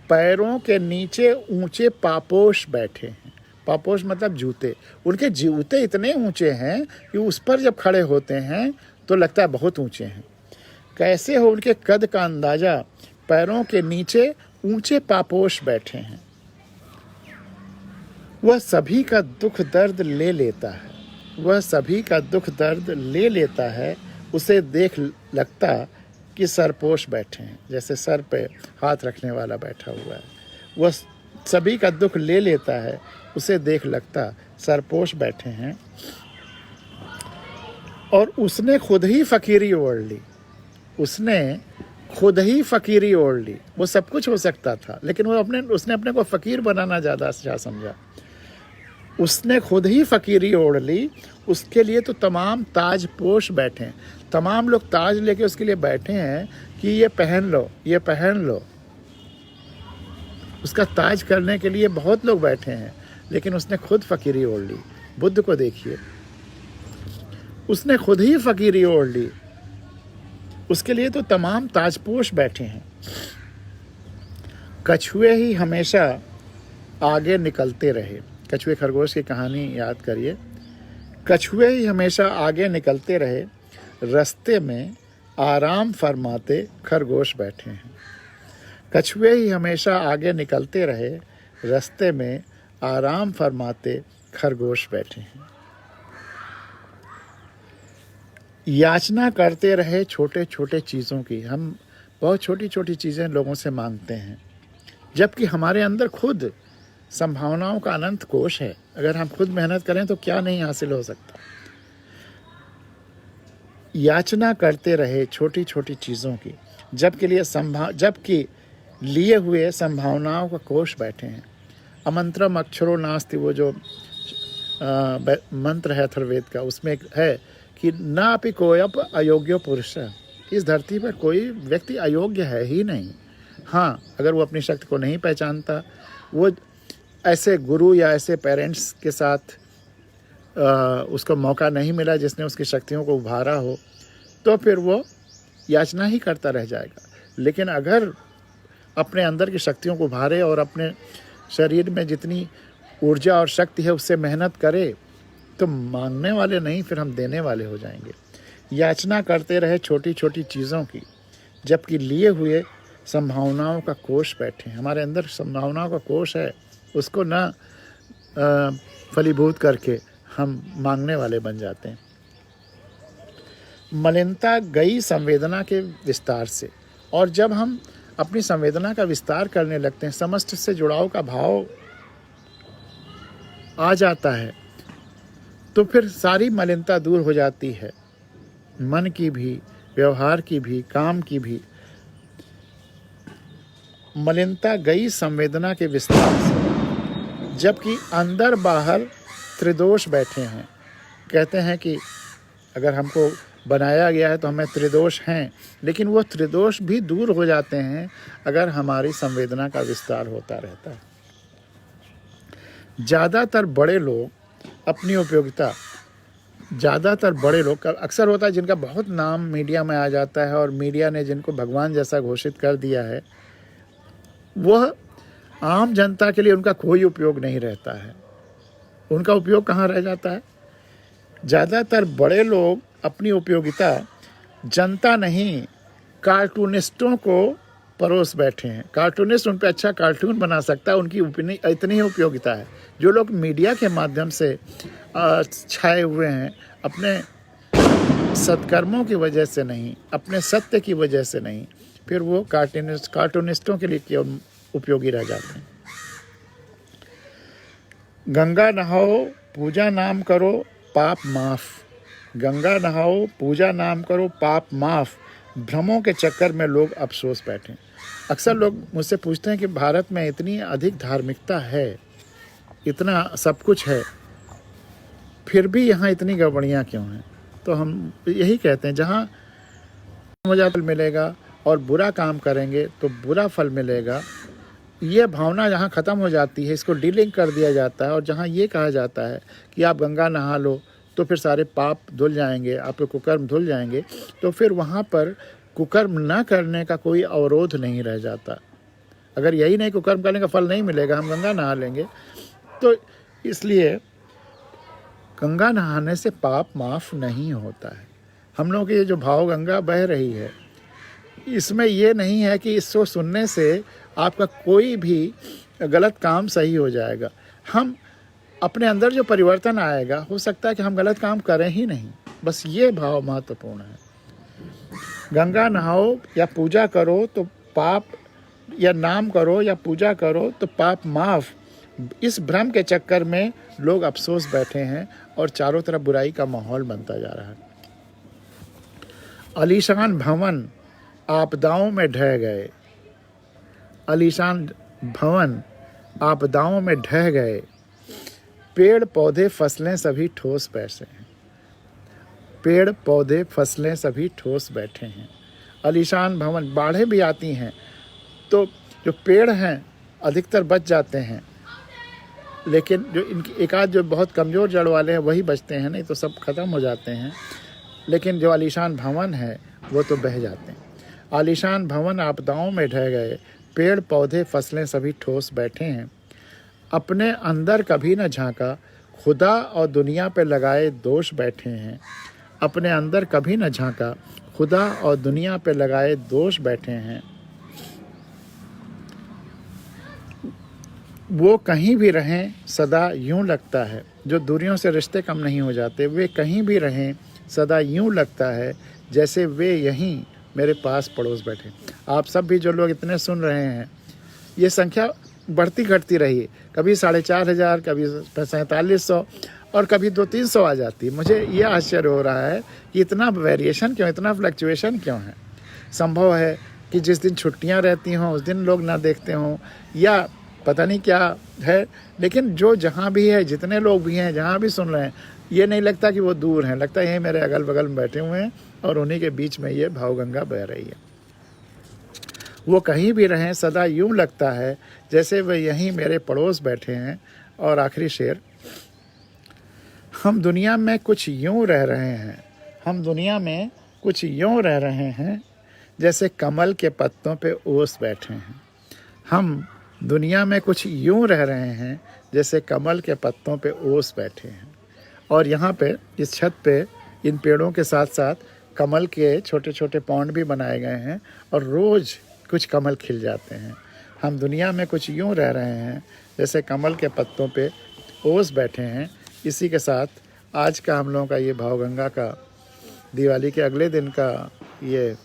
पैरों के नीचे ऊंचे पापोश बैठे हैं। पापोश मतलब जूते। उनके जूते इतने ऊंचे हैं कि उस पर जब खड़े होते हैं तो लगता है बहुत ऊंचे हैं। कैसे हो उनके कद का अंदाज़ा, पैरों के नीचे ऊंचे पापोश बैठे हैं। वह सभी का दुख दर्द ले लेता है, वह सभी का दुख दर्द ले लेता है। उसे देख लगता कि सरपोश बैठे हैं, जैसे सर पे हाथ रखने वाला बैठा हुआ है। वह सभी का दुख ले लेता है, उसे देख लगता सरपोश बैठे हैं। और उसने खुद ही फकीरी ओढ़ ली, उसने खुद ही फकीरी ओढ़ ली। वो सब कुछ हो सकता था, लेकिन उसने अपने को फ़कीर बनाना ज़्यादा अच्छा समझा। उसने खुद ही फ़कीरी ओढ़ ली, उसके लिए तो तमाम ताजपोश बैठे हैं। तमाम लोग ताज लेके उसके लिए बैठे हैं कि ये पहन लो, ये पहन लो। उसका ताज करने के लिए बहुत लोग बैठे हैं, लेकिन उसने खुद फ़कीरी ओढ़ ली। बुद्ध को देखिए, उसने खुद ही फ़कीरी ओढ़ ली, उसके लिए तो तमाम ताजपोश बैठे हैं। कछुए ही हमेशा आगे निकलते रहे। कछुए खरगोश की कहानी याद करिए। कछुए ही हमेशा आगे निकलते रहे, रास्ते में आराम फरमाते खरगोश बैठे हैं। कछुए ही हमेशा आगे निकलते रहे, रास्ते में आराम फरमाते खरगोश बैठे हैं। याचना करते रहे छोटे छोटे चीज़ों की। हम बहुत छोटी छोटी चीज़ें लोगों से मांगते हैं, जबकि हमारे अंदर खुद संभावनाओं का अनंत कोश है। अगर हम खुद मेहनत करें तो क्या नहीं हासिल हो सकता। याचना करते रहे छोटी छोटी चीज़ों की, जबकि लिए हुए संभावनाओं का कोश बैठे हैं। अमंत्रम अक्षरो नास्ति, वो जो मंत्र है अथर्ववेद का, उसमें है कि ना अपि कोयप अयोग्य पुरुष। इस धरती पर कोई व्यक्ति अयोग्य है ही नहीं। हाँ, अगर वो अपनी शक्ति को नहीं पहचानता, वो ऐसे गुरु या ऐसे पेरेंट्स के साथ उसको मौका नहीं मिला जिसने उसकी शक्तियों को उभारा हो, तो फिर वो याचना ही करता रह जाएगा। लेकिन अगर अपने अंदर की शक्तियों को उभारे और अपने शरीर में जितनी ऊर्जा और शक्ति है उससे मेहनत करे, तो मांगने वाले नहीं, फिर हम देने वाले हो जाएंगे। याचना करते रहे छोटी छोटी चीज़ों की, जबकि लिए हुए संभावनाओं का कोश बैठे। हमारे अंदर संभावनाओं का कोश है, उसको ना फलीभूत करके हम मांगने वाले बन जाते हैं। मलिनता गई संवेदना के विस्तार से, और जब हम अपनी संवेदना का विस्तार करने लगते हैं, समस्त से जुड़ाव का भाव आ जाता है, तो फिर सारी मलिनता दूर हो जाती है, मन की भी, व्यवहार की भी, काम की भी। मलिनता गई संवेदना के विस्तार से, जबकि अंदर बाहर त्रिदोष बैठे हैं। कहते हैं कि अगर हमको बनाया गया है तो हमें त्रिदोष हैं, लेकिन वो त्रिदोष भी दूर हो जाते हैं अगर हमारी संवेदना का विस्तार होता रहता है। ज़्यादातर बड़े लोग अपनी उपयोगिता, ज़्यादातर बड़े लोग अक्सर होता है जिनका बहुत नाम मीडिया में आ जाता है और मीडिया ने जिनको भगवान जैसा घोषित कर दिया है, वह आम जनता के लिए उनका कोई उपयोग नहीं रहता है। उनका उपयोग कहाँ रह जाता है? ज़्यादातर बड़े लोग अपनी उपयोगिता जनता नहीं, कार्टूनिस्टों को परोस बैठे हैं। कार्टूनिस्ट उन पर अच्छा कार्टून बना सकता है, उनकी इतनी ही उपयोगिता है। जो लोग मीडिया के माध्यम से छाए हुए हैं, अपने सत्कर्मों की वजह से नहीं, अपने सत्य की वजह से नहीं, फिर वो कार्टूनिस्टों के लिए केवल उपयोगी रह जाते हैं। गंगा नहाओ, पूजा नाम करो, पाप माफ। गंगा नहाओ, पूजा नाम करो, पाप माफ। भ्रमों के चक्कर में लोग अफसोस बैठे। अक्सर लोग मुझसे पूछते हैं कि भारत में इतनी अधिक धार्मिकता है, इतना सब कुछ है, फिर भी यहाँ इतनी गड़बड़ियाँ क्यों हैं? तो हम यही कहते हैं, जहाँ मुझे फल मिलेगा और बुरा काम करेंगे तो बुरा फल मिलेगा, ये भावना जहाँ ख़त्म हो जाती है, इसको डीलिंक कर दिया जाता है। और जहाँ ये कहा जाता है कि आप गंगा नहा लो तो फिर सारे पाप धुल जाएंगे, आपके कुकर्म धुल जाएंगे, तो फिर वहाँ पर कुकर्म न करने का कोई अवरोध नहीं रह जाता। अगर यही नहीं कुकर्म करने का फल नहीं मिलेगा, हम गंगा नहा लेंगे, तो इसलिए गंगा नहाने से पाप माफ़ नहीं होता है। हम लोगों की ये जो भाव गंगा बह रही है, इसमें ये नहीं है कि इसको सुनने से आपका कोई भी गलत काम सही हो जाएगा। हम अपने अंदर जो परिवर्तन आएगा, हो सकता है कि हम गलत काम करें ही नहीं, बस ये भाव महत्वपूर्ण है। गंगा नहाओ या पूजा करो तो पाप, या नाम करो या पूजा करो तो पाप माफ। इस भ्रम के चक्कर में लोग अफसोस बैठे हैं और चारों तरफ बुराई का माहौल बनता जा रहा है। आलीशान भवन आपदाओं में ढह गए। आलीशान भवन आपदाओं में ढह गए। पेड़ पौधे फसलें सभी ठोस बैठे हैं। पेड़ पौधे फसलें सभी ठोस बैठे हैं। आलीशान भवन, बाढ़ें भी आती हैं तो जो पेड़ हैं अधिकतर बच जाते हैं, लेकिन जो इनकी एक आध जो बहुत कमज़ोर जड़ वाले हैं वही बचते हैं, नहीं तो सब खत्म हो जाते हैं। लेकिन जो आलीशान भवन है वो तो बह जाते हैं। आलीशान भवन आपदाओं में ढह गए। पेड़ पौधे फसलें सभी ठोस बैठे हैं। अपने अंदर कभी न झांका, खुदा और दुनिया पे लगाए दोष बैठे हैं। अपने अंदर कभी न झांका, खुदा और दुनिया पे लगाए दोष बैठे हैं। वो कहीं भी रहें सदा यूं लगता है, जो दूरियों से रिश्ते कम नहीं हो जाते, वे कहीं भी रहें सदा यूं लगता है जैसे वे यहीं मेरे पास पड़ोस बैठे। आप सब भी जो लोग इतने सुन रहे हैं, ये संख्या बढ़ती घटती रही, कभी 4,500, कभी 4700 और कभी 200-300 आ जाती। मुझे ये आश्चर्य हो रहा है कि इतना वेरिएशन क्यों, इतना फ्लक्चुएशन क्यों है। संभव है कि जिस दिन छुट्टियां रहती हों उस दिन लोग ना देखते हों, या पता नहीं क्या है, लेकिन जो जहाँ भी है, जितने लोग भी हैं, जहाँ भी सुन रहे हैं, ये नहीं लगता कि वो दूर हैं, लगता है ये मेरे अगल बगल में बैठे हुए हैं और उन्हीं के बीच में ये भावगंगा बह रही है। वो कहीं भी रहें सदा यूं लगता है जैसे वे यहीं मेरे पड़ोस बैठे हैं। और आखिरी शेर, हम दुनिया में कुछ यूं रह रहे हैं। हम दुनिया में कुछ यूं रह रहे हैं जैसे कमल के पत्तों पे ओस बैठे हैं। हम दुनिया में कुछ यूं रह रहे हैं जैसे कमल के पत्तों पे ओस बैठे हैं। और यहाँ पे इस छत पे इन पेड़ों के साथ साथ कमल के छोटे छोटे पौंड भी बनाए गए हैं और रोज़ कुछ कमल खिल जाते हैं। हम दुनिया में कुछ यूं रह रहे हैं जैसे कमल के पत्तों पे ओस बैठे हैं। इसी के साथ आज का हम लोगों का ये भावगंगा का दिवाली के अगले दिन का ये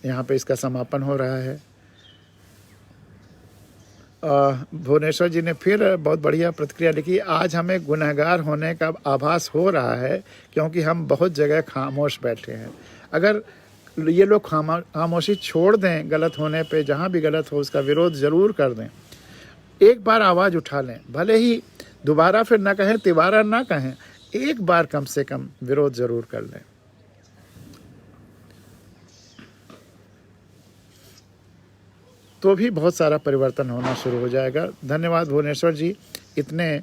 यहाँ पे इसका समापन हो रहा है। भुवनेश्वर जी ने फिर बहुत बढ़िया प्रतिक्रिया लिखी। आज हमें गुनहगार होने का आभास हो रहा है क्योंकि हम बहुत जगह खामोश बैठे हैं। अगर ये लोग खामोशी छोड़ दें गलत होने पे, जहाँ भी गलत हो उसका विरोध ज़रूर कर दें, एक बार आवाज़ उठा लें, भले ही दोबारा फिर ना कहें, तिबारा ना कहें, एक बार कम से कम विरोध ज़रूर कर लें। तो भी बहुत सारा परिवर्तन होना शुरू हो जाएगा। धन्यवाद भुवनेश्वर जी, इतने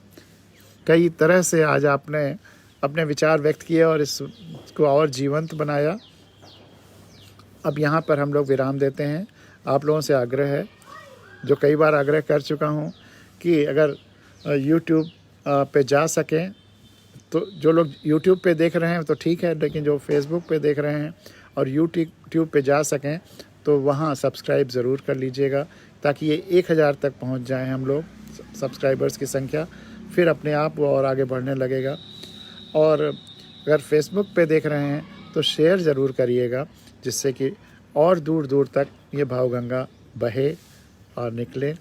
कई तरह से आज आपने अपने विचार व्यक्त किए और इसको और जीवंत बनाया। अब यहाँ पर हम लोग विराम देते हैं। आप लोगों से आग्रह है, जो कई बार आग्रह कर चुका हूँ, कि अगर YouTube पे जा सकें तो जो लोग YouTube पे देख रहे हैं तो ठीक है, लेकिन जो Facebook पे देख रहे हैं और YouTube पे जा सकें तो वहाँ सब्सक्राइब ज़रूर कर लीजिएगा, ताकि ये 1000 तक पहुँच जाएं हम लोग, सब्सक्राइबर्स की संख्या। फिर अपने आप वो और आगे बढ़ने लगेगा। और अगर फेसबुक पे देख रहे हैं तो शेयर ज़रूर करिएगा, जिससे कि और दूर दूर तक ये भावगंगा बहे और निकले,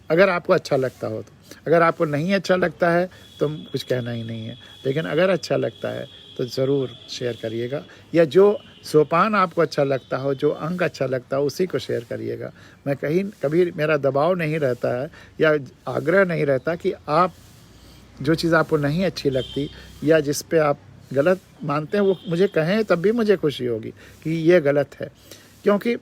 अगर आपको अच्छा लगता हो तो। अगर आपको नहीं अच्छा लगता है तो कुछ कहना ही नहीं है, लेकिन अगर अच्छा लगता है तो ज़रूर शेयर करिएगा, या जो सोपान आपको अच्छा लगता हो, जो अंक अच्छा लगता हो, उसी को शेयर करिएगा। मैं कभी मेरा दबाव नहीं रहता है या आग्रह नहीं रहता कि आप जो चीज़ आपको नहीं अच्छी लगती या जिस पे आप गलत मानते हैं वो मुझे कहें, तब भी मुझे खुशी होगी कि ये गलत है। क्योंकि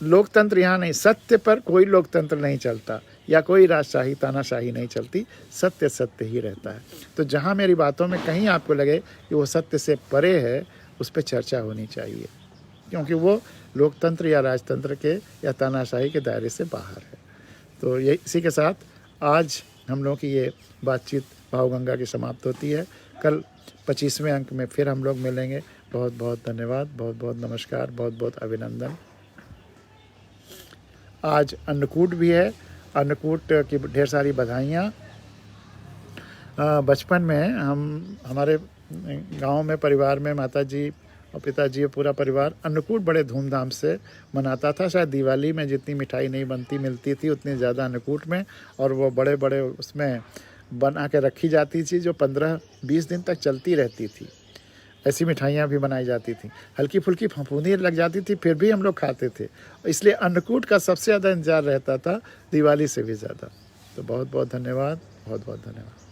लोकतंत्र यहाँ नहीं, सत्य पर कोई लोकतंत्र नहीं चलता या कोई राजशाही तानाशाही नहीं चलती, सत्य सत्य ही रहता है। तो जहाँ मेरी बातों में कहीं आपको लगे कि वो सत्य से परे है, उस पर चर्चा होनी चाहिए, क्योंकि वो लोकतंत्र या राजतंत्र के या तानाशाही के दायरे से बाहर है। तो ये इसी के साथ आज हम लोगों की ये बातचीत भावगंगा की समाप्त होती है। कल 25वें अंक में फिर हम लोग मिलेंगे। बहुत बहुत धन्यवाद, बहुत बहुत नमस्कार, बहुत बहुत अभिनंदन। आज अन्नकूट भी है, अन्नकूट की ढेर सारी बधाइयाँ। बचपन में हमारे गांव में परिवार में माताजी और पिताजी और पूरा परिवार अन्नकूट बड़े धूमधाम से मनाता था। शायद दिवाली में जितनी मिठाई नहीं मिलती थी, उतनी ज़्यादा अन्नकूट में, और वो बड़े बड़े उसमें बना के रखी जाती थी, जो 15-20 दिन तक चलती रहती थी। ऐसी मिठाइयाँ भी बनाई जाती थी, हल्की फुल्की फफूंदी लग जाती थी, फिर भी हम लोग खाते थे। इसलिए अन्नकूट का सबसे ज़्यादा इंतजार रहता था, दिवाली से भी ज़्यादा। तो बहुत बहुत धन्यवाद, बहुत बहुत धन्यवाद।